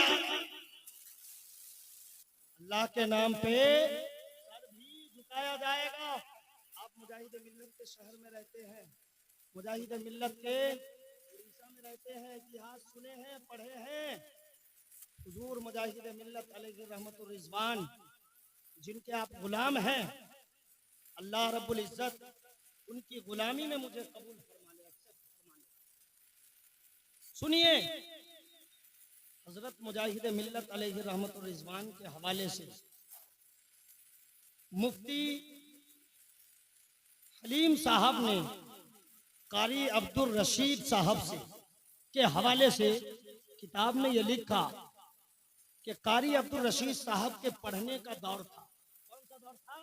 अल्लाह के नाम पे सर भी झुकाया जाएगा। आप मुजाहिद मिल्लत के शहर में रहते हैं, मुजाहिद मिल्लत के उड़ीसा में रहते हैं, इतिहास सुने हैं, पढ़े हैं। हुजूर मुजाहिद मिल्लत अलैहि रहमतुर रिजवान जिनके आप गुलाम हैं, अल्लाह रब्बुल इज्जत उनकी गुलामी में मुझे कबूल फरमा ले, एक्सेप्ट फरमा ले। सुनिए, हजरत मुजाहिद मिल्लत अलैहि रहमतुर रिजवान के हवाले से मुफ्ती हलीम साहब ने कारी अब्दुल रशीद साहब से के हवाले से किताब में यह लिखा कि कारी अब्दुल रशीद साहब के पढ़ने का दौर था। कौन सा दौर था?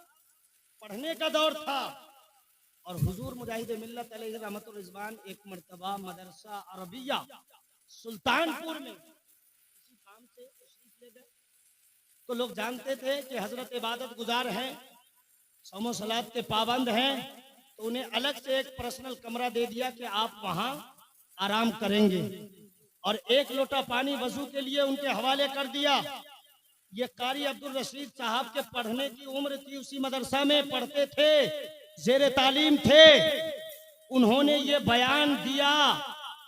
पढ़ने का दौर था। और हुजूर मुजाहिद मिल्लत अलैहि रहमतुर रिजवान एक मर्तबा मदरसा अरबिया सुल्तानपुर में किसी काम से तशरीफ ले गए, तो लोग जानते थे कि हजरत इबादत गुजार हैं, सौमो सलात के पाबंद हैं, तो उन्हें अलग से एक पर्सनल कमरा दे दिया कि आप वहां आराम करेंगे, और एक लोटा पानी वजू के लिए उनके हवाले कर दिया। ये कारी अब्दुल रशीद साहब के पढ़ने की उम्र थी, उसी मदरसा में पढ़ते थे, जेरे तालीम थे। उन्होंने ये बयान दिया,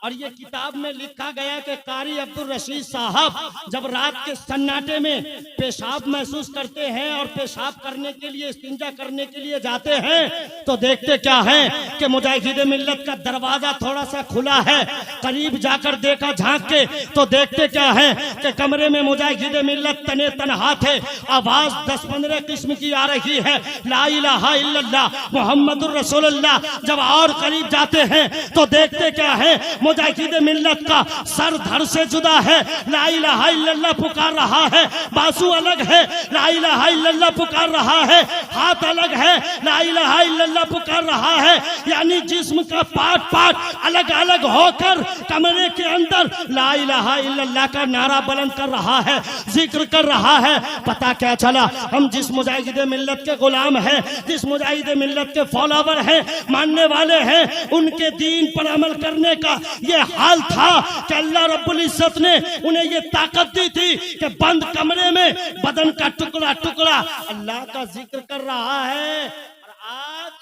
और ये किताब में लिखा गया कि कारी अब्दुल रशीद साहब जब रात के सन्नाटे में पेशाब महसूस करते हैं और पेशाब करने के लिए, इस्तिंजा करने के लिए जाते हैं, तो देखते क्या है कि मुजाहिद मिल्लत का दरवाजा थोड़ा सा खुला है। करीब जाकर देखा झांक के, तो देखते क्या है कि कमरे में मुजाहिद मिल्लत तने तनहा थे। आवाज 10-15 किस्म की आ रही है, ला इलाहा इल्लल्लाह मुहम्मदुर रसूलुल्लाह। जब और करीब जाते हैं तो देखते क्या है, मुजाहिद मिल्लत का सर धड़ से जुदा है, ला इलाहा इल्लल्लाह पुकार रहा है, बाजू अलग है, ला इलाहा इल्लल्लाह पुकार रहा है, हाथ अलग है, ला इलाहा इल्लल्लाह पुकार रहा है। यानी जिस्म का पार्ट पार्ट अलग अलग होकर कमरे के अंदर ला इलाहा इल्लल्लाह का नारा बुलंद कर रहा है, जिक्र कर रहा है। पता क्या चला, हम जिस मुजाहिद मिल्लत के गुलाम हैं, जिस मुजाहिद मिल्लत के फॉलोवर हैं, मानने वाले हैं, उनके दीन पर अमल करने का ये हाल था कि अल्लाह रब्बुल इज्जत ने उन्हें ये ताकत दी थी कि बंद कमरे में बदन का टुकड़ा टुकड़ा अल्लाह का जिक्र कर रहा है। और आज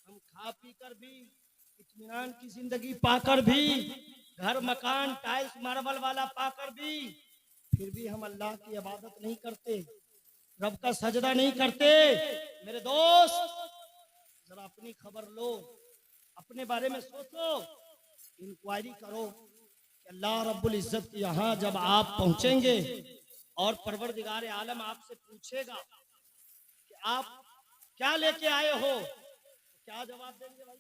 हम खा पी कर भी, इत्मीनान की जिंदगी पाकर भी, घर मकान टाइल्स मार्बल वाला पाकर भी, फिर भी हम अल्लाह की इबादत नहीं करते, रब का सजदा नहीं करते। मेरे दोस्त, जरा अपनी खबर लो, अपने बारे में सोचो, इंक्वायरी करो कि अल्लाह रब्बुल इज्जत के यहाँ जब आप पहुंचेंगे और परवरदिगार आलम आपसे पूछेगा कि आप क्या लेके आए हो, तो क्या जवाब देंगे भाई?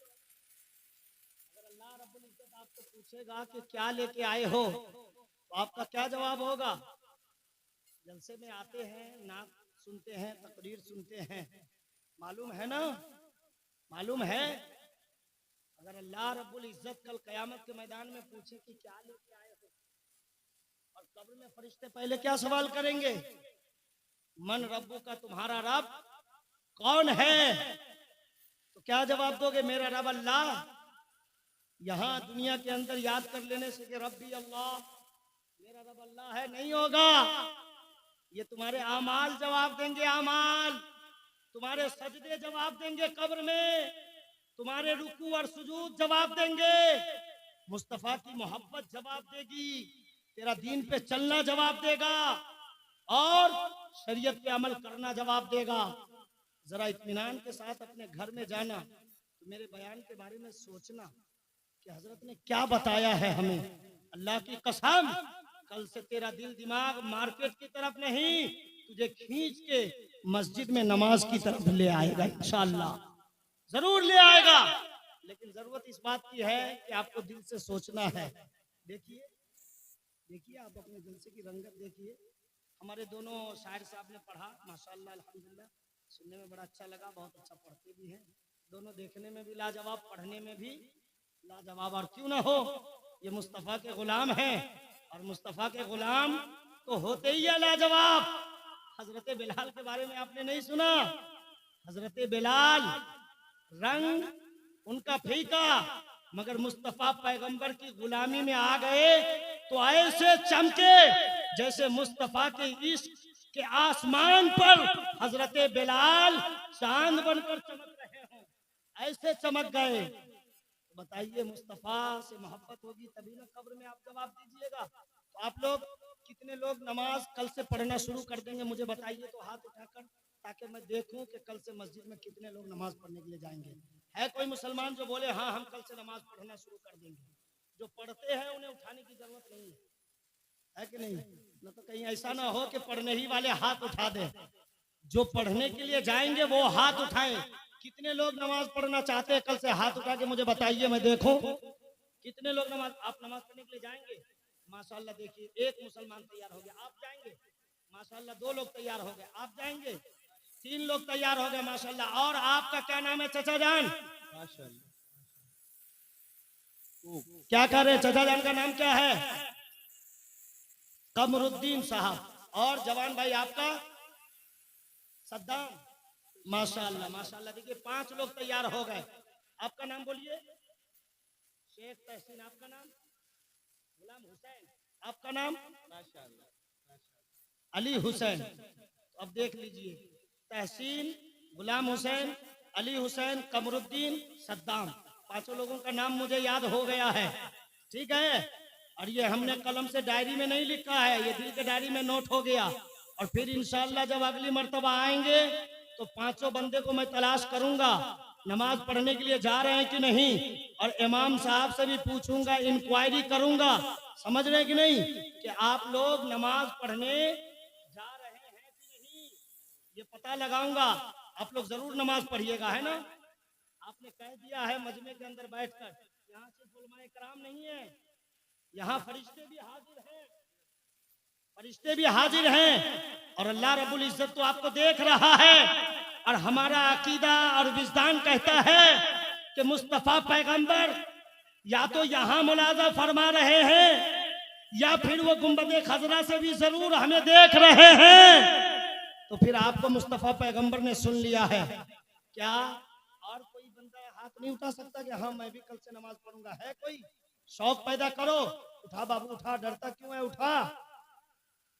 अगर अल्लाह रब्बुल इज्जत आपसे पूछेगा कि क्या लेके आए हो, तो आपका क्या जवाब होगा? जलसे में आते हैं, नात सुनते हैं, तकरीर सुनते हैं, मालूम है ना, मालूम है। अगर अल्लाह रब्बुल इज्जत कल कयामत के मैदान में पूछे कि क्या लेके आए हो, और कब्र में फरिश्ते पहले क्या सवाल करेंगे? मन रब्बू का, तुम्हारा रब कौन है? तो क्या जवाब दोगे? मेरा रब अल्लाह। यहाँ दुनिया के अंदर याद कर लेने से कि रब्बी अल्लाह, मेरा रब अल्लाह है, नहीं होगा। ये तुम्हारे आमाल जवाब देंगे, आमाल तुम्हारे सजदे जवाब देंगे, कब्र में तुम्हारे रुकू और सुजूद जवाब देंगे, मुस्तफा की मोहब्बत जवाब देगी, तेरा दीन पे चलना जवाब देगा। और शरीयत पे अमल करना जवाब देगा। जरा इत्मीनान के साथ अपने घर में जाना, तो मेरे बयान के बारे में सोचना कि हजरत ने क्या बताया है हमें। अल्लाह की कसम, कल से तेरा दिल दिमाग मार्केट की तरफ नहीं, तुझे खींच के मस्जिद में नमाज की तरफ ले आएगा इंशाअल्लाह, जरूर ले आएगा। लेकिन जरूरत इस बात की है कि आपको दिल से सोचना है। देखिए देखिए, आप अपने दिल से की रंगत देखिए। हमारे दोनों शायर साहब ने पढ़ा, माशाअल्लाह अल्हम्दुलिल्लाह, सुनने में बड़ा अच्छा लगा, बहुत अच्छा पढ़ते भी हैं दोनों, देखने में भी लाजवाब, पढ़ने में भी लाजवाब। और क्यों ना हो, ये मुस्तफ़ा के गुलाम हैं, और मुस्तफ़ा के गुलाम तो होते ही है लाजवाब। हजरत बिलाल के बारे में आपने नहीं सुना? हजरत बिलाल, रंग उनका फीका, मगर मुस्तफ़ा पैगंबर की गुलामी में आ गए तो ऐसे चमके जैसे मुस्तफ़ा के इश्क के आसमान पर हजरत बिलाल चांद बनकर चमक रहे हों, ऐसे चमक गए। बताइए, मुस्तफ़ा से मोहब्बत होगी तभी ना कब्र में आप जवाब दीजिएगा। तो आप लोग कितने लोग नमाज कल से पढ़ना शुरू कर देंगे, मुझे बताइए तो हाथ उठाकर, ताकि मैं देखूं कि कल से मस्जिद में कितने लोग नमाज पढ़ने के लिए जाएंगे। है कोई मुसलमान जो बोले हाँ हम कल से नमाज पढ़ना शुरू कर देंगे? जो पढ़ते हैं उन्हें उठाने की जरूरत नहीं है कि नहीं? न तो कहीं ऐसा ना हो कि पढ़ने ही वाले हाथ उठा दे। जो पढ़ने के लिए जाएंगे वो हाथ उठाएं। कितने लोग नमाज पढ़ना चाहते हैं? कल से हाथ उठा के मुझे बताइए, मैं देखूं कितने लोग नमाज, आप नमाज पढ़ने के लिए जाएंगे? माशाअल्लाह, देखिए एक मुसलमान तैयार हो गया, आप जाएंगे? माशाअल्लाह, दो लोग तैयार हो गए, आप जाएंगे? तीन लोग तैयार हो गए, माशाअल्लाह। और आपका क्या नाम है चाचा जान? क्या कर रहे हैं चाचा जान? का नाम क्या है? कमरुद्दीन साहब। और जवान भाई आपका? सद्दाम। माशाअल्लाह माशाअल्लाह। देखिए 5 लोग तैयार हो गए। आपका नाम बोलिए? शेख तहसीन। आपका नाम? गुलाम हुसैन। आपका नाम? अली हुसैन। तो अब देख लीजिए, तहसीन, गुलाम हुसैन, अली हुसैन, कमरुद्दीन, सद्दाम, 5 लोगों का नाम मुझे याद हो गया है। ठीक है, और ये हमने कलम से डायरी में नहीं लिखा है, ये दिल के डायरी में नोट हो गया। और फिर इंशाअल्लाह जब अगली मर्तबा आएंगे तो 5 बंदे को मैं तलाश करूंगा, नमाज पढ़ने के लिए जा रहे हैं कि नहीं, और इमाम साहब से भी पूछूंगा, इंक्वायरी करूंगा, समझ रहे हैं कि नहीं, कि आप लोग नमाज पढ़ने जा रहे हैं कि नहीं, ये पता लगाऊंगा। आप लोग जरूर नमाज पढ़िएगा, है ना? आपने कह दिया है मजमे के अंदर बैठकर, यहाँ सिर्फ उलमाए कराम नहीं है, यहाँ फरिश्ते भी हाजिर हैं, फरिश्ते भी हाजिर हैं। और अल्लाह रब्बुल इज्जत तो आपको देख रहा है। और हमारा अकीदा और विजदान कहता है कि मुस्तफ़ा पैगंबर या तो यहाँ मुलाजा फरमा रहे हैं, या फिर वो गुंबदे खजरा से भी जरूर हमें देख रहे हैं। तो फिर आपको मुस्तफ़ा पैगंबर ने सुन लिया है क्या? और कोई बंदा हाथ नहीं उठा सकता कि हाँ मैं भी कल से नमाज पढ़ूंगा? है कोई? शौक पैदा करो, उठा बाबू उठा, डरता क्यों है? उठा,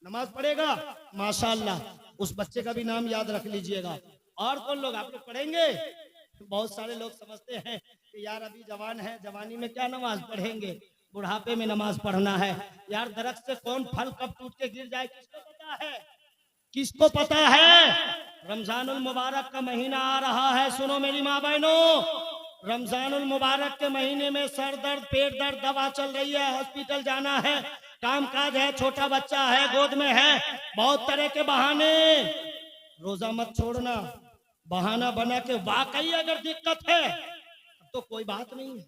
नमाज पढ़ेगा माशाअल्लाह। उस बच्चे का भी नाम याद रख लीजिएगा। और कौन लोग आप लोग पढ़ेंगे? बहुत सारे लोग समझते हैं कि यार अभी जवान है, जवानी में क्या नमाज पढ़ेंगे, बुढ़ापे में नमाज पढ़ना है। यार दरख्त से कौन फल कब टूट के गिर जाए किसको पता है? किसको पता है? रमजानुल मुबारक का महीना आ रहा है, सुनो मेरी माँ बहनों, रमजानुल मुबारक के महीने में सर दर्द, पेट दर्द, दवा चल रही है, हॉस्पिटल जाना है, काम काज है, छोटा बच्चा है, गोद में है, बहुत तरह के बहाने। रोजा मत छोड़ना, बहाना बना के वाकई अगर दिक्कत है तब तो कोई बात नहीं है,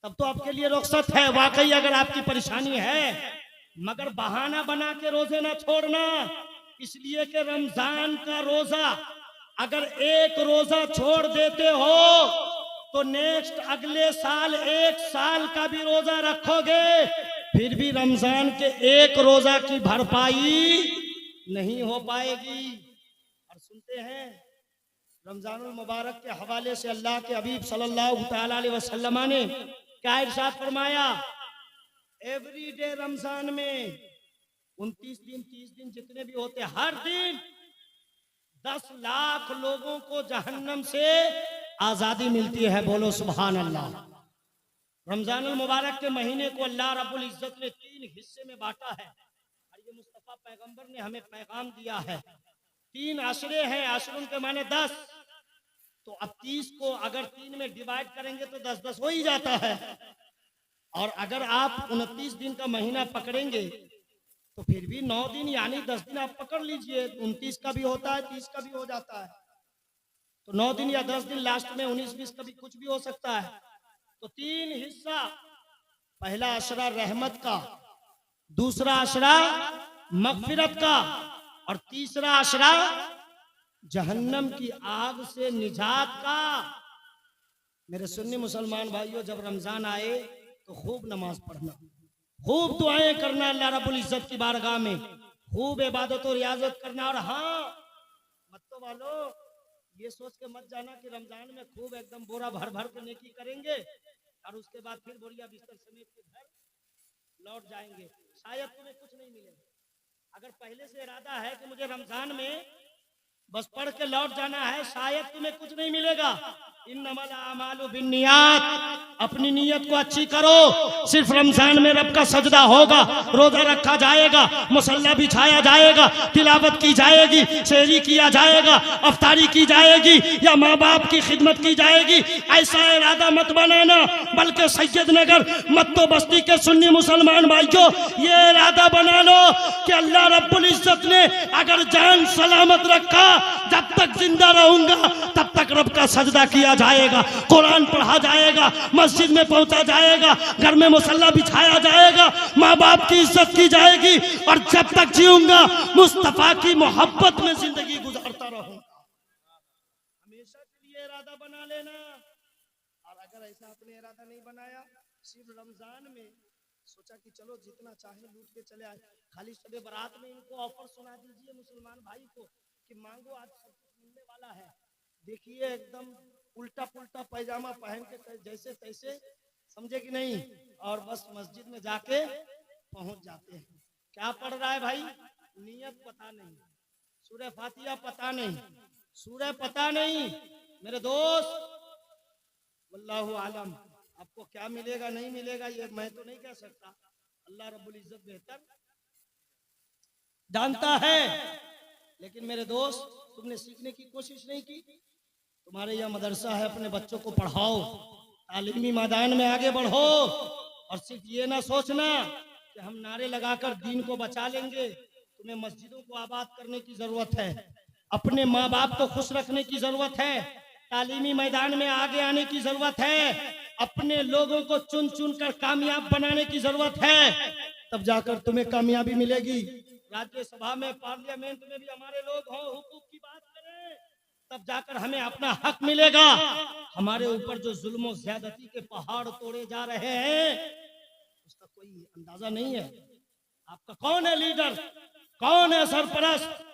तब तो आपके लिए रुख्सत है, वाकई अगर आपकी परेशानी है, मगर बहाना बना के रोजे ना छोड़ना। इसलिए कि रमजान का रोजा अगर एक रोजा छोड़ देते हो तो नेक्स्ट अगले साल 1 साल का भी रोजा रखोगे, फिर भी रमजान के एक रोजा की भरपाई नहीं हो पाएगी। और सुनते हैं रमजानुल मुबारक के हवाले से अल्लाह के हबीब सल्लल्लाहु तआला अलैहि वसल्लम ने क्या इरशाद फरमाया? एवरी डे रमजान में 29 दिन 30 दिन जितने भी होते, हर दिन 10 लाख लोगों को जहन्नम से आजादी मिलती है। बोलो सुभान अल्लाह। रमजानुल मुबारक के महीने को अल्लाह रब्बुल इज्जत ने 3 हिस्से में बांटा है। और ये मुस्तफा आका पैगंबर ने हमें पैगाम दिया है। 3 अशरे हैं, अशरुन के माने 10। तो अब 30 को अगर 3 में डिवाइड करेंगे तो 10-10 हो ही जाता है। और अगर आप 29 दिन का महीना पकड़ेंगे तो फिर भी 9 दिन यानी 10 दिन आप पकड़ लीजिए। 29 का भी होता है, 30 का भी हो जाता है। तो 9 दिन या 10 दिन, लास्ट में 19-20 का भी कुछ भी हो सकता है। तो 3 हिस्सा, पहला अशरा रहमत का, दूसरा अशरा मगफिरत का, और तीसरा अशरा जहन्नम की आग से निजात का। मेरे सुन्नी मुसलमान भाइयों, जब रमजान आए तो खूब नमाज पढ़ना, खूब दुआएं करना अल्लाह रब्बुल इज्जत की बारगाह में, खूब इबादत और रियाजत करना। और हाँ, मत्तो वालों, ये सोच के मत जाना कि रमजान में खूब एकदम बोरा भर भर के नेकी करेंगे और उसके बाद फिर बोरिया बिस्तर समेट के घर लौट जाएंगे। शायद तुम्हें कुछ नहीं मिलेगा। अगर पहले से इरादा है कि मुझे रमजान में बस पढ़ के लौट जाना है, शायद तुम्हें कुछ नहीं मिलेगा। इन्नमल आमालु बिन्नियात, अपनी नीयत को अच्छी करो। सिर्फ रमजान में रब का सजदा होगा, रोजा रखा जाएगा, मुसल्ला बिछाया जाएगा, तिलावत की जाएगी, सहरी किया जाएगा, अफ्तारी की जाएगी या माँ बाप की खिदमत की जाएगी, ऐसा इरादा मत बनाना। बल्कि सैयदनगर मत्तो बस्ती के सुन्नी मुसलमान भाइयों, ये इरादा बना लो कि अल्लाह रब्बुल इज्जत ने अगर जान सलामत रखा, जब तक जिंदा रहूंगा तब तक रब का सजदा किया जाएगा, कुरान पढ़ा जाएगा, मस्जिद में पहुंचा जाएगा, घर में मुसल्ला बिछाया जाएगा, माँ बाप की इज्जत की जाएगी, और जब तक जीऊंगा मुस्तफा की मोहब्बत में जिंदगी गुजारता रहूंगा। हमेशा के लिए इरादा बना लेना। और अगर ऐसा आपने इरादा नहीं बनाया, सिर्फ रमजान में सोचा कि चलो जितना चाहे लूट के चले आए, खाली शबे बारात में इनको ऑफर सुना दीजिए मुसलमान भाई को कि मांगो, आज सब कुछ मिलने वाला है। देखिए एकदम उल्टा पुल्टा पैजामा पहन के जैसे तैसे, समझे कि नहीं, और बस मस्जिद में जाके पहुंच जाते हैं। क्या पढ़ रहा है भाई? नियत पता नहीं, सूरह फातिहा पता नहीं, सूरह पता नहीं। मेरे दोस्त, वल्लाहु आलम, आपको क्या मिलेगा नहीं मिलेगा ये मैं तो नहीं कह सकता, अल्लाह रब्बुल इज्जत बेहतर जानता है। लेकिन मेरे दोस्त, तुमने सीखने की कोशिश नहीं की। तुम्हारे यहाँ मदरसा है, अपने बच्चों को पढ़ाओ, तालीमी मैदान में आगे बढ़ो। और सिर्फ ये ना सोचना कि हम नारे लगाकर दीन को बचा लेंगे। तुम्हें मस्जिदों को आबाद करने की जरूरत है, अपने माँ बाप को खुश रखने की जरूरत है, तालीमी मैदान में आगे आने की जरूरत है, अपने लोगों को चुन चुन कर कामयाब बनाने की जरूरत है। तब जाकर तुम्हें कामयाबी मिलेगी। राज्यसभा में, पार्लियामेंट में भी हमारे लोग हों, हुकूक की बात करें, तब जाकर हमें अपना हक मिलेगा। हमारे ऊपर जो जुल्म और ज्यादती के पहाड़ तोड़े जा रहे हैं, उसका कोई अंदाजा नहीं है। आपका कौन है लीडर, कौन है सरपरस्त,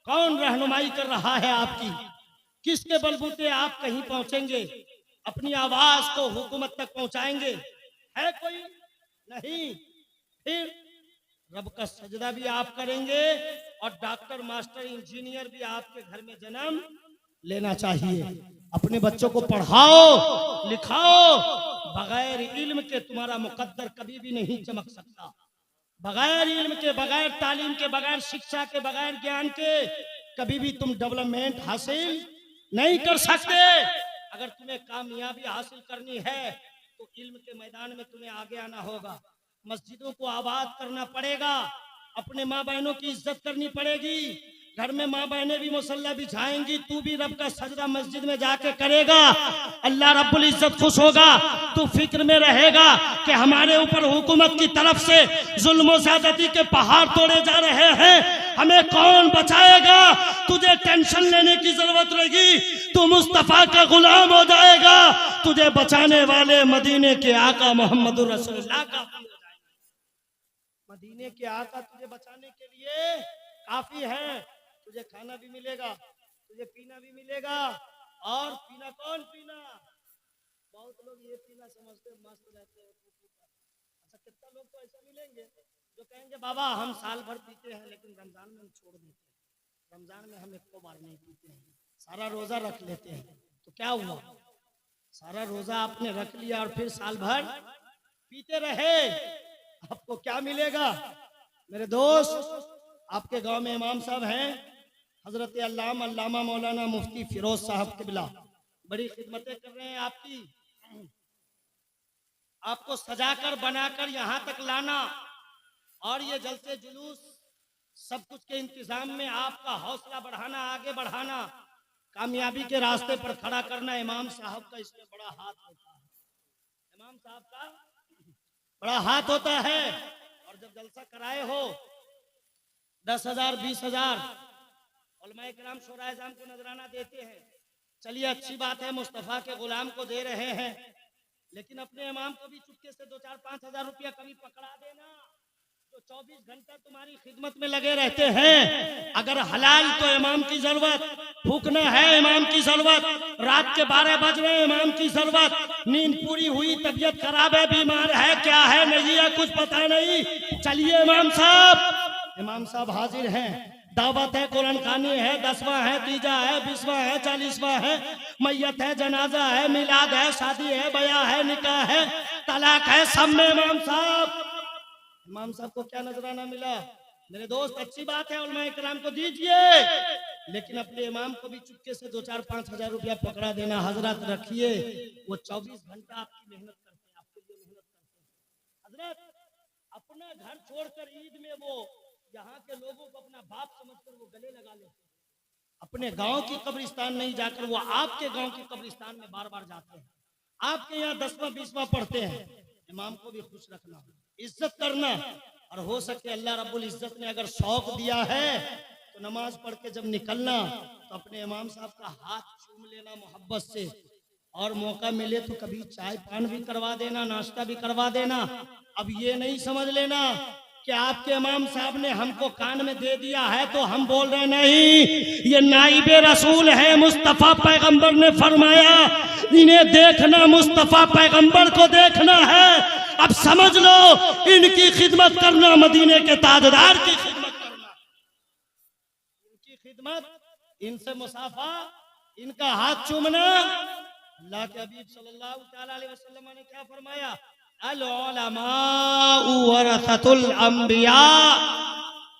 कौन रहनुमाई कर रहा है आपकी? किसके बलबूते आप कहीं पहुंचेंगे, अपनी आवाज को हुकूमत तक पहुंचाएंगे? है कोई? नहीं। फिर रब का सजदा भी आप करेंगे और डॉक्टर, मास्टर, इंजीनियर भी आपके घर में जन्म लेना चाहिए। अपने बच्चों को पढ़ाओ, लिखाओ। बगैर इल्म के तुम्हारा मुकद्दर कभी भी नहीं चमक सकता। बगैर इल्म के, बगैर तालीम के, बगैर शिक्षा के, बगैर ज्ञान के कभी भी तुम डेवलपमेंट हासिल नहीं कर सकते। अगर तुम्हें कामयाबी हासिल करनी है तो इल्म के मैदान में तुम्हें आगे आना होगा, मस्जिदों को आबाद करना पड़ेगा, अपने माँ बहनों की इज्जत करनी पड़ेगी। घर में माँ बहनें भी मुसल्ला बिछाएंगी, तू भी रब का सजदा मस्जिद में जाके करेगा, अल्लाह रब्बुल इज्जत खुश होगा। तू फिक्र में रहेगा कि हमारे ऊपर हुकूमत की तरफ से जुल्म ज्यादती के पहाड़ तोड़े जा रहे हैं, हमें कौन बचाएगा? तुझे टेंशन लेने की जरूरत रहेगी, तू मुस्तफा का गुलाम हो जाएगा। तुझे बचाने वाले मदीने के आका मोहम्मद रसूलुल्लाह का, मदीने के आका तुझे बचाने के लिए काफी है। तुझे खाना भी मिलेगा, तुझे पीना भी मिलेगा। और पीना कौन पीना? बहुत लोग ये पीना समझते मस्त रहते हैं। अच्छा, कितना लोग तो ऐसा मिलेंगे जो कहेंगे बाबा हम साल भर पीते हैं लेकिन रमजान में हम छोड़ देते हैं, रमजान में हम एक बार नहीं पीते हैं, सारा रोजा रख लेते हैं। तो क्या हुआ? सारा रोजा आपने रख लिया और फिर साल भर पीते रहे, आपको क्या मिलेगा? मेरे दोस्त, आपके गांव में इमाम साहब हैं हजरत अल्लामा मौलाना मुफ्ती फिरोज साहब किबला, बड़ी खिदमतें कर रहे हैं आपकी। आपको सजाकर बनाकर यहाँ तक लाना और ये जलसे जुलूस सब कुछ के इंतजाम में आपका हौसला बढ़ाना, आगे बढ़ाना, कामयाबी के रास्ते पर खड़ा करना, इमाम साहब का इसमें बड़ा हाथ होता है। इमाम साहब का बड़ा हाथ होता है। और जब जलसा कराए हो 10,000 20,000 उलमाए किराम शोराए जाम को नजराना देते हैं, चलिए अच्छी बात है, मुस्तफा के गुलाम को दे रहे हैं, लेकिन अपने इमाम को भी चुपके से 2-4-5 हजार रुपया कभी पकड़ा देना, जो 24 घंटा तुम्हारी खिदमत में लगे रहते हैं। अगर हलाल तो इमाम की जरूरत, भूखना है इमाम की जरूरत, रात के 12 बज रहे इमाम की जरूरत, नींद पूरी हुई, तबीयत खराब है, बीमार है, क्या है नहीं है कुछ पता नहीं, चलिए इमाम साहब हाजिर हैं, दावत है, कुरान खानी है, 10वां है, तीजा है, 20वां है, 40वां है, मैयत है, जनाजा है, मिलाद है, शादी है, बया है, निकाह है, तलाक है, सब में इमाम साहब को क्या नजराना मिला? मेरे दोस्त अच्छी बात है, उलमाए किराम को दीजिए, लेकिन अपने इमाम को भी चुपके से 2-4-5 हजार रुपया पकड़ा देना। हजरत रखिए, वो 24 घंटा आपकी मेहनत करते हैं, आपके लिए मेहनत करते हैं। हजरत अपना घर छोड़कर ईद में वो यहाँ के लोगों को अपना बाप समझकर वो गले लगा लेते हैं। अपने गांव की कब्रिस्तान नहीं जाकर वो आपके गांव की कब्रिस्तान में बार बार जाते हैं, आपके यहाँ 10वां 20वां पढ़ते हैं। इमाम को भी खुश रखना, इज्जत करना, और हो सके अल्लाह रब्बुल इज्जत ने अगर शौक दिया है तो नमाज पढ़ के जब निकलना तो अपने इमाम साहब का हाथ चूम लेना मोहब्बत से, और मौका मिले तो कभी चाय पान भी करवा देना, नाश्ता भी करवा देना। अब ये नहीं समझ लेना कि आपके इमाम साहब ने हमको कान में दे दिया है तो हम बोल रहे नहीं, ये नाइबे रसूल है, मुस्तफा पैगंबर ने फरमाया इन्हें देखना, मुस्तफा पैगंबर को देखना है। अब समझ लो, इनकी खिदमत करना, मदीने के ताजदार की खिदमत करना, इनकी खिदमत, इनसे मुसाफा, इनका हाथ चूमना। अल्लाह के हबीब सल्लल्लाहु अलैहि वसल्लम ने क्या फरमाया? अल-उलमाउ वरसतुल अंबिया,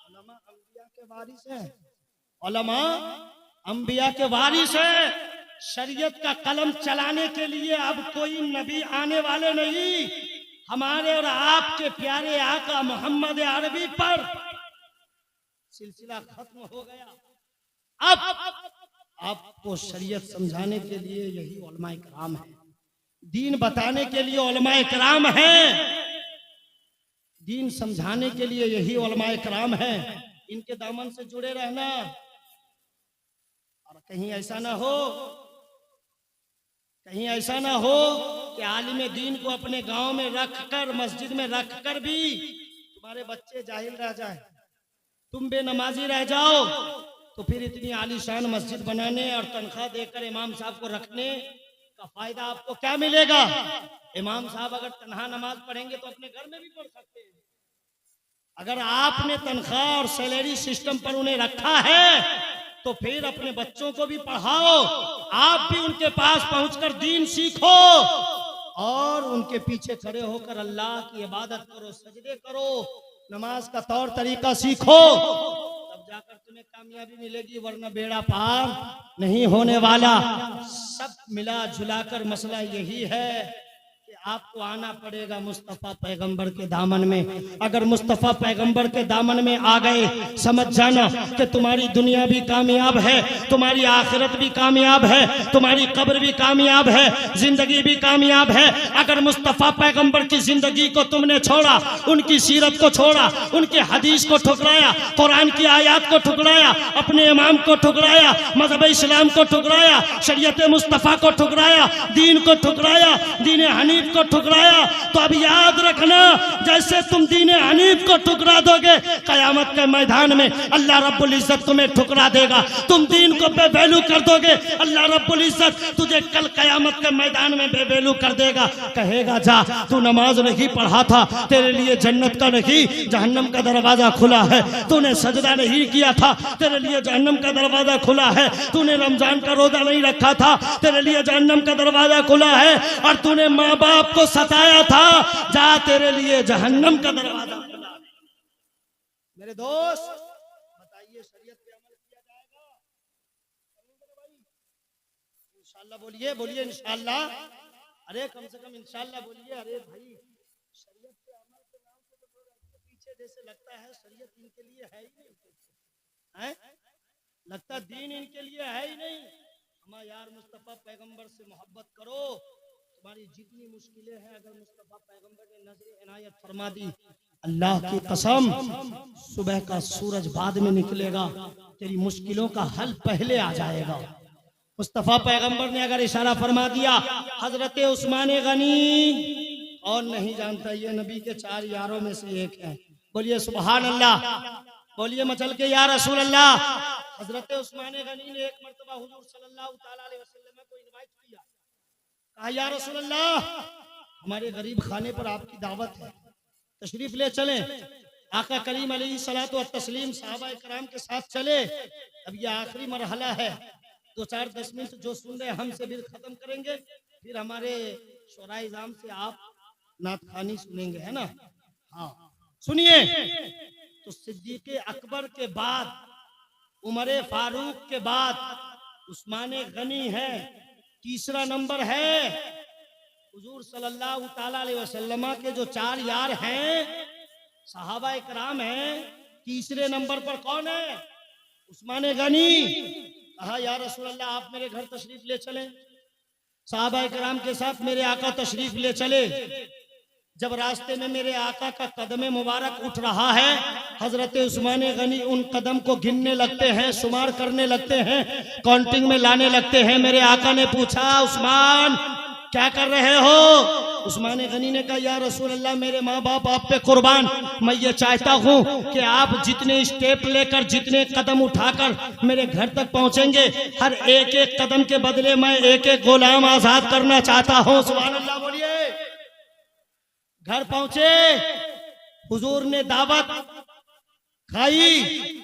उलमा अंबिया के वारिस हैं, उलमा अंबिया के वारिस हैं। शरीयत का कलम चलाने के लिए अब कोई नबी आने वाले नहीं, हमारे और आपके प्यारे आका मोहम्मद अरबी पर सिलसिला खत्म हो गया। अब आपको शरीयत समझाने के लिए यही उलमाए किराम है, दीन बताने के लिए उलमाए किराम है, दीन समझाने के लिए यही उलमाए किराम है। इनके दामन से जुड़े रहना, और कहीं ऐसा ना हो कि आलिम दीन को अपने गांव में रखकर, मस्जिद में रखकर भी तुम्हारे बच्चे जाहिल रह जाए, तुम बेनमाजी रह जाओ, तो फिर इतनी आलीशान मस्जिद बनाने और तनख्वाह देकर इमाम साहब को रखने का फायदा आपको क्या मिलेगा? इमाम साहब अगर तन्हा नमाज पढ़ेंगे तो अपने घर में भी पढ़ सकते हैं। अगर आपने तनख्वाह और सैलरी सिस्टम पर उन्हें रखा है तो फिर अपने बच्चों को भी पढ़ाओ, आप भी उनके पास पहुंचकर दीन सीखो और उनके पीछे खड़े होकर अल्लाह की इबादत करो, सजदे करो, नमाज का तौर तरीका सीखो, तब जाकर तुम्हें कामयाबी मिलेगी, वरना बेड़ा पार नहीं होने वाला। सब मिला जुलाकर मसला यही है कि आपको आना पड़ेगा मुस्तफा पैगंबर के दामन में। अगर मुस्तफा पैगंबर के दामन में आ गए, समझ जाना कि तुम्हारी दुनिया भी कामयाब है, तुम्हारी आखिरत भी कामयाब है, तुम्हारी कब्र भी कामयाब है, जिंदगी भी कामयाब है। अगर मुस्तफा पैगंबर की जिंदगी को तुमने छोड़ा, उनकी सीरत को छोड़ा, उनके हदीस को ठुकराया, कुरान की आयत को ठुकराया, अपने इमाम को ठुकराया, मजहब इस्लाम को ठुकराया, शरीयत मुस्तफा को ठुकराया, दीन को ठुकराया, दीन हनीफ को ठुकराया, तो अब याद रखना, जैसे तुम दीन हनीफ को ठुकरा दोगे, कयामत के मैदान में अल्लाह रब्बुल इज्जत तुम्हें ठुकरा देगा। तुम दीन को बेवैल्यू कर दोगे, अल्लाह रब्बुल इज्जत तुझे कल कयामत के मैदान में बेवैल्यू कर देगा। कहेगा जा, तू नमाज नहीं पढ़ा था, तेरे लिए जन्नत का नहीं जहन्नम का दरवाजा खुला है, तूने सजदा नहीं किया था, तेरे लिए जहन्नम का दरवाजा खुला है, तूने रमजान का रोजा नहीं रखा था, तेरे लिए जहन्नम का दरवाजा खुला है, और तूने माँ बाप को सताया था, जा तेरे लिए जहन्नम का दरवाजा खुला है। मेरे दोस्त, इंशाअल्लाह बोलिए, बोलिए इंशाअल्लाह। अरे कम से कम इंशाअल्लाह बोलिए। अरे भाई शरीयत के अमल के नाम पे तो लोग पीछे जैसे लगता है शरीयत इनके लिए है ही नहीं, है लगता दीन इनके लिए है ही नहीं। हमारा यार मुस्तफ़ा पैगंबर से मोहब्बत करो, तुम्हारी जितनी मुश्किलें हैं अगर मुस्तफ़ा पैगंबर ने नजर इनायत फरमा दी, अल्लाह की कसम सुबह का सूरज बाद में निकलेगा, तेरी मुश्किलों का हल पहले आ जाएगा। मुस्तफ़ा पैगंबर ने अगर इशारा फरमा दिया, हजरत उस्मान गनी और नहीं जानता, ये नबी के 4 यारों में से एक है। बोलिए सुभान अल्लाह, बोलिए मचल के या रसूल अल्लाह। हजरत उस्मान गनी ने एक मर्तबा हुजूर सल्लल्लाहु अलैहि वसल्लम को इनवाइट किया, कहा या रसूल अल्लाह हमारे गरीब खाने पर आपकी दावत है, तशरीफ ले चलें। आका करीम अलैहिस्सलातु वत्तस्लीम सहाबा कराम के साथ चले। अब ये आखिरी मरहला है, 2-4-10 मिनट जो सुन रहे हम से भी खत्म करेंगे, फिर हमारे शोराए इज़ाम से आप नात खानी सुनेंगे, है ना। हाँ सुनिए, तो सिद्दीक़ अकबर के बाद, उमर फारूक के बाद उस्मान गनी है, तीसरा नंबर है। हुजूर सल्लल्लाहु अलैहि वसल्लम के जो 4 यार हैं, सहाबा इकराम हैं, तीसरे नंबर पर कौन है? उस्मान गनी। कहा या रसूल अल्लाह आप मेरे घर तशरीफ ले चले। सहाबा इकराम के साथ मेरे आका तशरीफ ले चले। जब रास्ते में मेरे आका का कदम मुबारक उठ रहा है, हजरत उस्मान गनी उन कदम को गिनने लगते हैं, शुमार करने लगते हैं, काउंटिंग में लाने लगते हैं। मेरे आका ने पूछा उस्मान क्या कर रहे हो? उस्मान गनी ने कहा या रसूल अल्लाह मेरे माँ बाप आप पे कुर्बान, मैं ये चाहता हूँ कि आप जितने स्टेप लेकर, जितने कदम उठाकर मेरे घर तक पहुँचेंगे, हर एक एक कदम के बदले मैं एक एक गुलाम आजाद करना चाहता हूँ। सुभान अल्लाह बोलिए। घर पहुंचे, हुजूर ने दावत खाई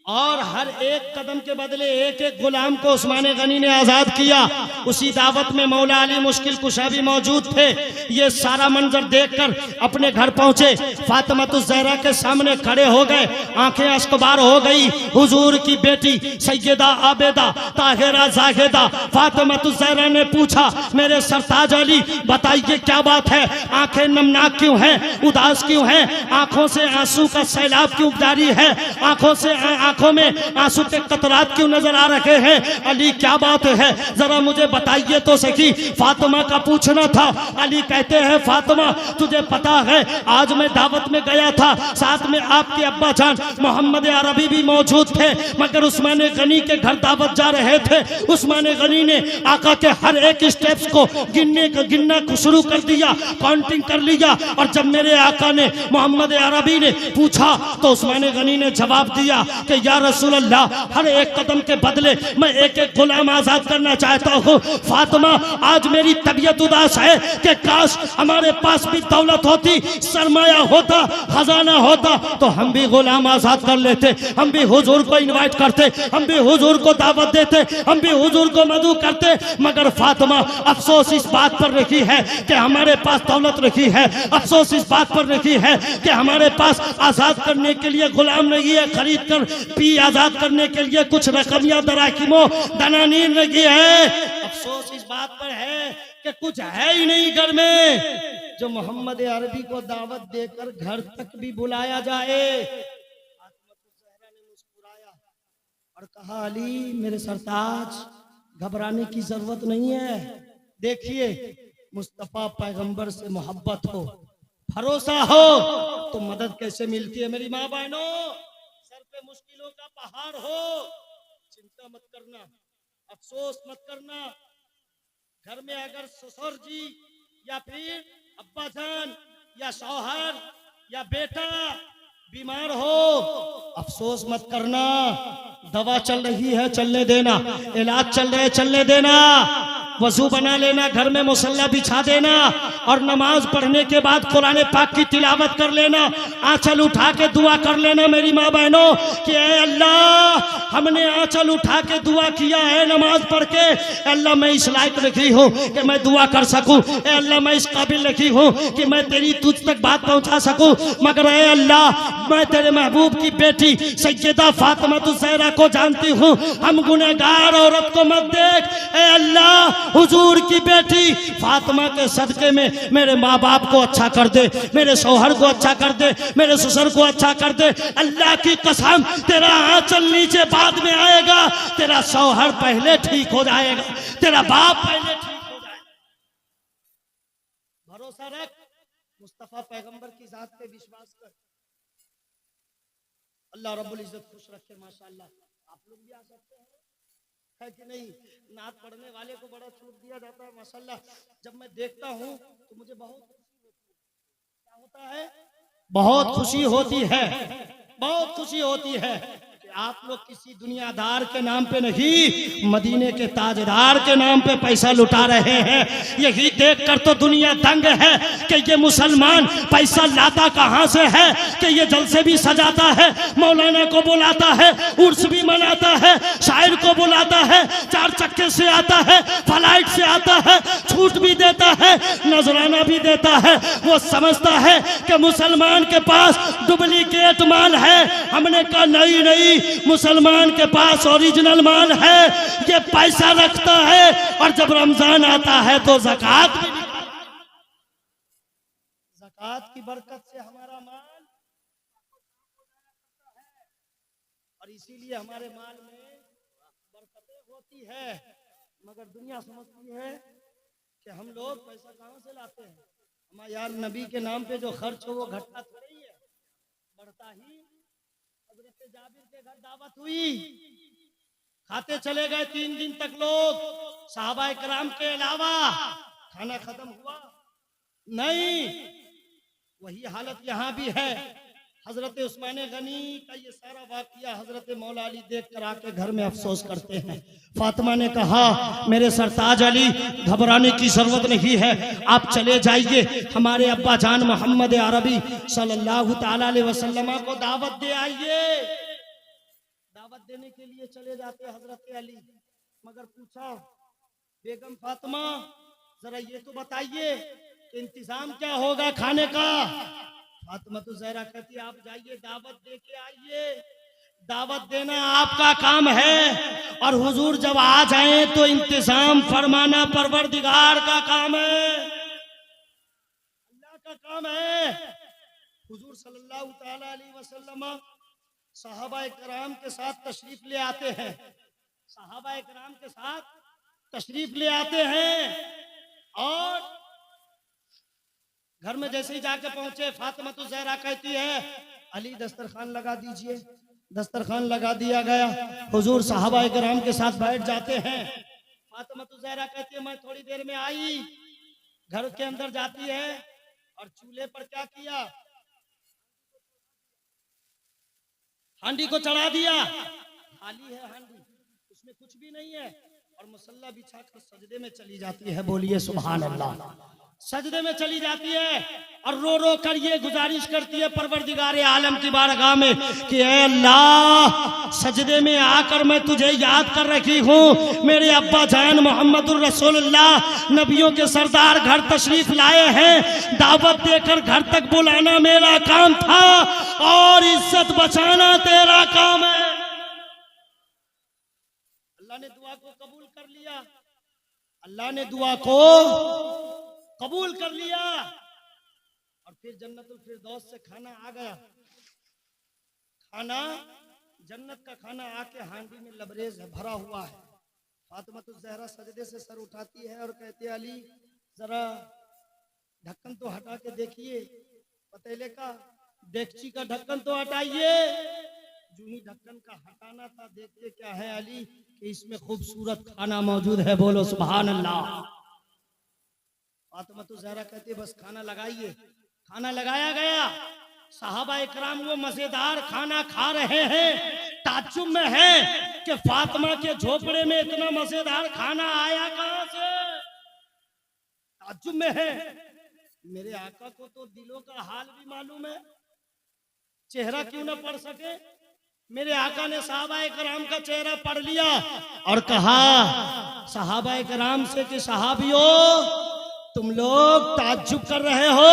और हर एक कदम के बदले एक एक गुलाम को उस्मान गनी ने आजाद किया। उसी दावत में मौला अली मुश्किल कुशा भी मौजूद थे। ये सारा मंजर देखकर अपने घर पहुंचे, फातिमातुज़ ज़हरा के सामने खड़े हो गए, आंखें अश्कबार हो गई। हुजूर की बेटी सैयदा आबेदा ताहिरा जाहिदा फातिमातुज़ ज़हरा ने पूछा मेरे सरताज अली बताइए क्या बात है, आंखें नमनाक क्यों हैं, उदास क्यों हैं, आंखों से आंसू का सैलाब क्यों जारी है, आंखों में आंसू के कतरात क्यों नजर आ रहे हैं? अली क्या बात है, जरा मुझे बताइए तो सही। फातिमा का पूछना था। अली कहते हैं फातिमा तुझे पता है आज मैं दावत में गया था, साथ में आपके अब्बा जान मोहम्मद अरबी भी मौजूद थे, मगर उस्मान गनी के घर दावत जा रहे थे। उस्मान गनी ने आका के हर एक स्टेप्स को गिनना शुरू कर दिया, काउंटिंग कर लिया। और जब मेरे आका ने मोहम्मद अरबी ने पूछा तो उस्मान गनी ने जवाब दिया कि या रसूल अल्लाह हर एक कदम के बदले मैं एक एक गुलाम आजाद करना चाहता हूँ। फातिमा आज मेरी तबीयत उदास है कि काश हमारे पास भी दौलत होती, सरमाया होता, खजाना होता तो हम भी गुलाम आजाद कर लेते, हम भी हुजूर को इनवाइट करते, हम भी हुजूर को दावत देते, हम भी हुजूर को मदू करते। मगर फातिमा अफसोस इस बात पर रखी है कि हमारे पास दौलत रखी है, अफसोस इस बात पर रखी है कि हमारे पास आजाद करने के लिए गुलाम नहीं है, खरीद कर पी आजाद करने के लिए कुछ रकमिया दराकिमो दनानीर लगी है। अफसोस इस बात पर है कि कुछ है ही नहीं घर में जो मोहम्मद अरबी को दावत देकर घर तक भी बुलाया जाए। ज़हरा ने मुस्कुराया और कहा अली मेरे सरताज घबराने की जरूरत नहीं है। देखिए मुस्तफा पैगंबर से मोहब्बत हो, भरोसा हो तो मदद कैसे मिलती है। मेरी माँ बहनों, मुश्किलों का पहाड़ हो, चिंता मत करना, अफसोस मत करना। घर में अगर ससुर जी या फिर अब्बा जान या शौहर या बेटा बीमार हो, अफसोस मत करना। दवा चल रही है चलने देना, इलाज चल रहे चलने देना, वजू बना लेना, घर में मुसल्ला बिछा देना और नमाज पढ़ने के बाद कुरान पाक की तिलावत कर लेना, आंचल उठा के दुआ कर लेना। मेरी माँ बहनों कि ऐ अल्लाह हमने आंचल उठा के दुआ किया है नमाज पढ़ के, अल्लाह मैं इस लायक रखी हूँ कि मैं दुआ कर सकूँ, अल्लाह मैं इस काबिल रखी हूँ कि मैं तेरी तुझ तक बात पहुँचा सकूँ। मगर ऐ अल्लाह मैं तेरे महबूब की बेटी सैयदा फातिमातुज़ ज़हरा को जानती हूँ, हम गुनहगार औरत को मत देख। ऐ अल्लाह हुजूर की बेटी फातिमा के सदके में मेरे माँ बाप को अच्छा कर दे, मेरे शौहर को अच्छा कर दे, मेरे ससुर को अच्छा कर दे। अल्लाह की कसम, तेरा आंचल नीचे बाद में आएगा, तेरा शौहर पहले ठीक हो जाएगा, तेरा बाप पहले ठीक हो जाएगा। भरोसा रख, मुस्तफा पैगंबर की जात पे विश्वास कर, अल्लाह रब्बुल इज्जत खुश रखे। माशाअल्लाह आप लोग भी आ सकते हैं, है कि नहीं? नात पढ़ने वाले को बड़ा छूट दिया जाता है माशाअल्लाह। जब मैं देखता हूँ तो मुझे बहुत क्या होता है, बहुत खुशी होती है, बहुत खुशी होती है कि आप लोग किसी दुनियादार के नाम पे नहीं, मदीने के ताजदार के नाम पे पैसा लुटा रहे हैं। यही देखकर तो दुनिया दंग है कि ये मुसलमान पैसा लाता कहां से है, कि ये जलसे भी सजाता है, मौलाना को बुलाता है, उर्स भी मनाता है, शायर को बुलाता है, 4 चक्के से आता है, फ्लाइट से आता है, छूट भी देता है, नजराना भी देता है। वो समझता है कि मुसलमान के पास डुप्लीकेट माल है। हमने कहा नहीं नहीं, मुसलमान के पास ओरिजिनल माल है, ये पैसा रखता है और जब रमजान आता है तो ज़कात भी निकालता है। ज़कात की बरकत से हमारा माल और इसीलिए हमारे माल में बरकतें होती है। मगर दुनिया समझती है कि हम लोग पैसा कहां से लाते हैं। हमारे यार नबी के नाम पे जो खर्च हो वो घटता थोड़ी है, बढ़ता ही। हज़रत जाबिर के घर दावत हुई, खाते चले गए 3 दिन तक लोग, सहाबा इकराम के अलावा। खाना खत्म हुआ नहीं। वही हालत यहाँ भी है। हजरत उस्मान गनी का ये सारा वाकया हजरत मौला अली देख कर आके घर में अफसोस करते हैं। फातिमा ने कहा, मेरे सरताज अली घबराने की जरूरत नहीं है, आप चले जाइए, हमारे अब्बा जान मोहम्मद अरबी सल्लल्लाहु ताला अलैहि वसल्लम को दावत दे आइए। दावत देने के लिए चले जाते हजरत अली। मगर पूछा, बेगम फातिमा जरा ये तो बताइए कि इंतजाम क्या होगा खाने का। फातिमा तो ज़हरा कहती, आप जाइए दावत दे के आइए, दावत देना आपका काम है और हुजूर जब आ जाएं तो इंतजाम फरमाना परवरदिगार का काम है, अल्लाह का काम है। हुजूर सल्लल्लाहु ताला अलैहि वसल्लम सहाबा इकराम के साथ तशरीफ ले आते हैं, सहाबा इकराम के साथ तशरीफ ले आते हैं और घर में जैसे ही जाके पहुंचे फातिमा तो ज़हरा कहती है, अली दस्तरखान लगा दीजिए। दस्तरखान लगा दिया गया, हुजूर सहाबा इकराम के साथ बैठ जाते हैं। फातिमा तो ज़हरा कहती है, मैं थोड़ी देर में आई। घर के अंदर जाती है और चूल्हे पर क्या किया, हांडी को चढ़ा दिया। खाली है हांडी, उसमें कुछ भी नहीं है और मुसल्ला बिछाकर सजदे में चली जाती है। बोलिए सुभान अल्लाह। सजदे में चली जाती है और रो रो कर ये गुजारिश करती है परवरदिगार आलम की बारगाह में कि ऐ अल्लाह, सजदे में आकर मैं तुझे याद कर रही हूँ। मेरे अब्बा जान मोहम्मदुर रसूलुल्लाह नबियों के सरदार घर तशरीफ लाए हैं, दावत देकर घर तक बुलाना मेरा काम था और इज्जत बचाना तेरा काम है। अल्लाह ने दुआ को कबूल कर लिया, अल्लाह ने दुआ को कबूल कर लिया और फिर जन्नतुल फिरदौस से खाना आ गया। खाना जन्नत का खाना आके हांडी में लबरेज है, भरा हुआ है। फातिमा तो ज़हरा सजदे से सर उठाती है और कहती है, अली जरा ढक्कन तो हटा के देखिए, पतीले का डेगची का ढक्कन तो हटाइए। जो ही ढक्कन का हटाना था, देखते क्या है अली कि इसमें खूबसूरत खाना मौजूद है। बोलो सुभान अल्लाह। फातिमा तो ज़हरा कहती है, बस खाना लगाइए। खाना लगाया गया, सहाबा इकराम वो मजेदार खाना खा रहे हैं। ताज्जुब में है कि फातिमा के झोपड़े में इतना मजेदार खाना आया कहां से। ताज्जुब में है। मेरे आका को तो दिलों का हाल भी मालूम है, चेहरा क्यों ना पढ़ सके। मेरे आका ने सहाबा इकराम का चेहरा पढ़ लिया और कहा सहाबा इकराम से कि सहाबियों, तुम लोग ताज्जुब कर रहे हो,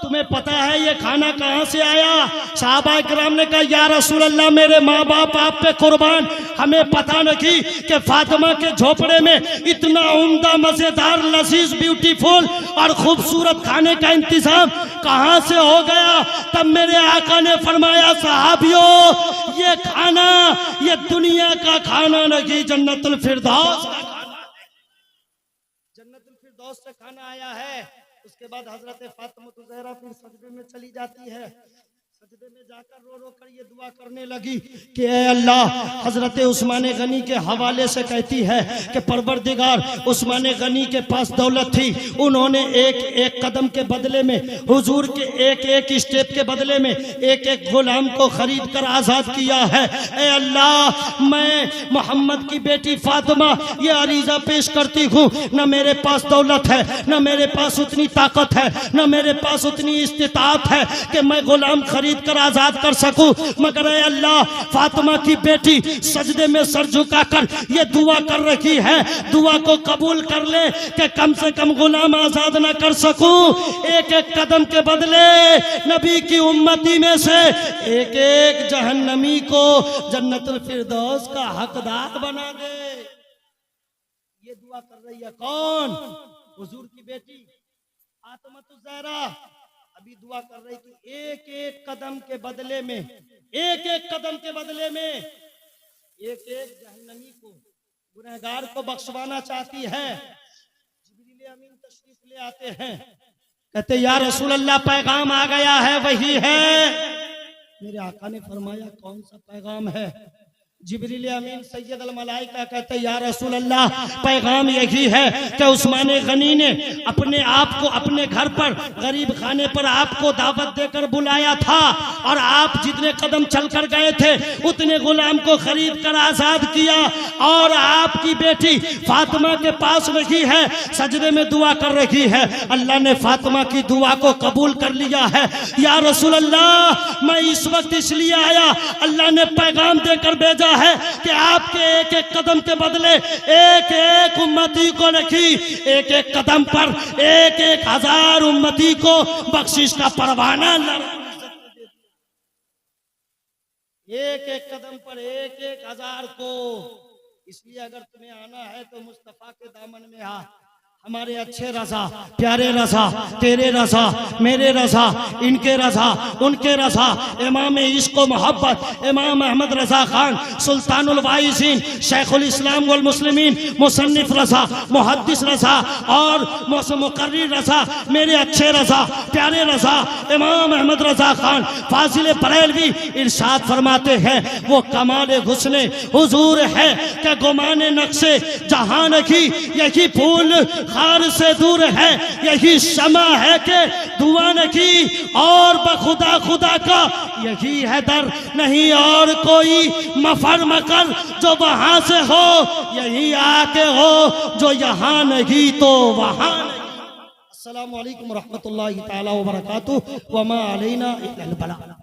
तुम्हें पता है ये खाना कहाँ से आया? सहाबा किराम ने कहा या रसूल अल्लाह, मेरे माँ बाप आप पे कुर्बान, हमें पता नहीं कि फातिमा के झोपड़े में इतना उम्दा, मजेदार, लजीज, ब्यूटीफुल और खूबसूरत खाने का इंतजाम कहाँ से हो गया। तब मेरे आका ने फरमाया, सहाबियों, ये खाना ये दुनिया का खाना नहीं, जन्नतुल फिरदौस का खाना है। जन्नतुल फिरदौस से खाना आया है। उसके बाद हजरत फातिमा ज़हरा फिर सजदे में चली जाती है। सजदे में जाकर रो रो कर ये दुआ करने लगी कि ऐ अल्लाह, हजरत उस्मान गनी के हवाले से कहती है कि परवरदिगार, उस्मान गनी के पास दौलत थी, उन्होंने एक एक कदम के बदले में, हुजूर के एक एक स्टेप के बदले में एक एक गुलाम को खरीद कर आजाद किया है। ऐ अल्लाह, मैं मोहम्मद की बेटी फातिमा ये अरीजा पेश करती हूँ, न मेरे पास दौलत है, न मेरे पास उतनी ताकत है, न मेरे पास उतनी इस्तिताअत है कि मैं गुलाम खरीद कर आजाद कर सकूं, मगर ऐ अल्लाह, फातिमा की बेटी सजदे में सर झुकाकर ये दुआ कर रही है, दुआ को कबूल कर ले कि कम से कम गुलाम आजाद ना कर सकूं। एक एक कदम के बदले नबी की उम्मती में से एक एक जहन्नमी को जन्नतुल फिरदौस का हकदार बना दे। ये दुआ कर रही है कौन? हुजूर की बेटी फातिमा ज़हरा अभी दुआ कर रही थी। एक एक कदम के बदले में, एक एक कदम के बदले में एक एक जहन्नमी को, गुनहगार को बख्शवाना चाहती है। जिब्रील अमीन तशरीफ ले आते हैं, कहते या रसूल अल्लाह, पैगाम आ गया है, वही है। मेरे आका ने फरमाया कौन सा पैगाम है? जिब्रील अमीन सैयद अल मलाइका कहते या रसूल अल्लाह, पैगाम यही है कि उस्मान गनी ने अपने आप को अपने घर पर गरीब खाने पर आपको दावत देकर बुलाया था, और आप जितने कदम चलकर गए थे उतने गुलाम को खरीद कर आजाद किया, और आपकी बेटी फातिमा के पास रही है, सजदे में दुआ कर रही है। अल्लाह ने फातिमा की दुआ को कबूल कर लिया है। या रसूल अल्लाह, मैं इस वक्त इसलिए आया, अल्लाह ने पैगाम देकर भेजा है कि आपके एक एक कदम के बदले एक एक उम्मती को रखी, एक एक कदम पर एक एक हजार उम्मती को बख्शिश का परवाना, एक एक कदम पर एक एक हजार को। इसलिए अगर तुम्हें आना है तो मुस्तफा के दामन में आ। हमारे अच्छे रजा, प्यारे रजा, तेरे रजा, मेरे रजा, इनके रजा, उनके रजा, इमाम इश्क व मोहब्बत इमाम अहमद रजा खान सुल्तानुल वाइसीन, शेखुल इस्लाम वल मुस्लिमीन, मुसन्निफ रजा, मुहद्दिस रजा और मुकर्रिर रजा, मेरे अच्छे रजा, प्यारे रजा इमाम अहमद रजा खान फाजिल बरेलवी इरशाद फरमाते हैं, वो कमाल हुस्ने हुजूर है कि गुमाने नक्शे जहान की यही फूल खार से दूर है, यही शमा है कि दुआ की, और बखुदा खुदा का यही है दर, नहीं और कोई मफर मकर जो वहां से हो, यही आके हो जो यहाँ नहीं तो वहां नहीं। अस्सलामु अलैकुम रहमतुल्लाहि ताला व बरकातुहू व मा अलैना इल्लल बलाग।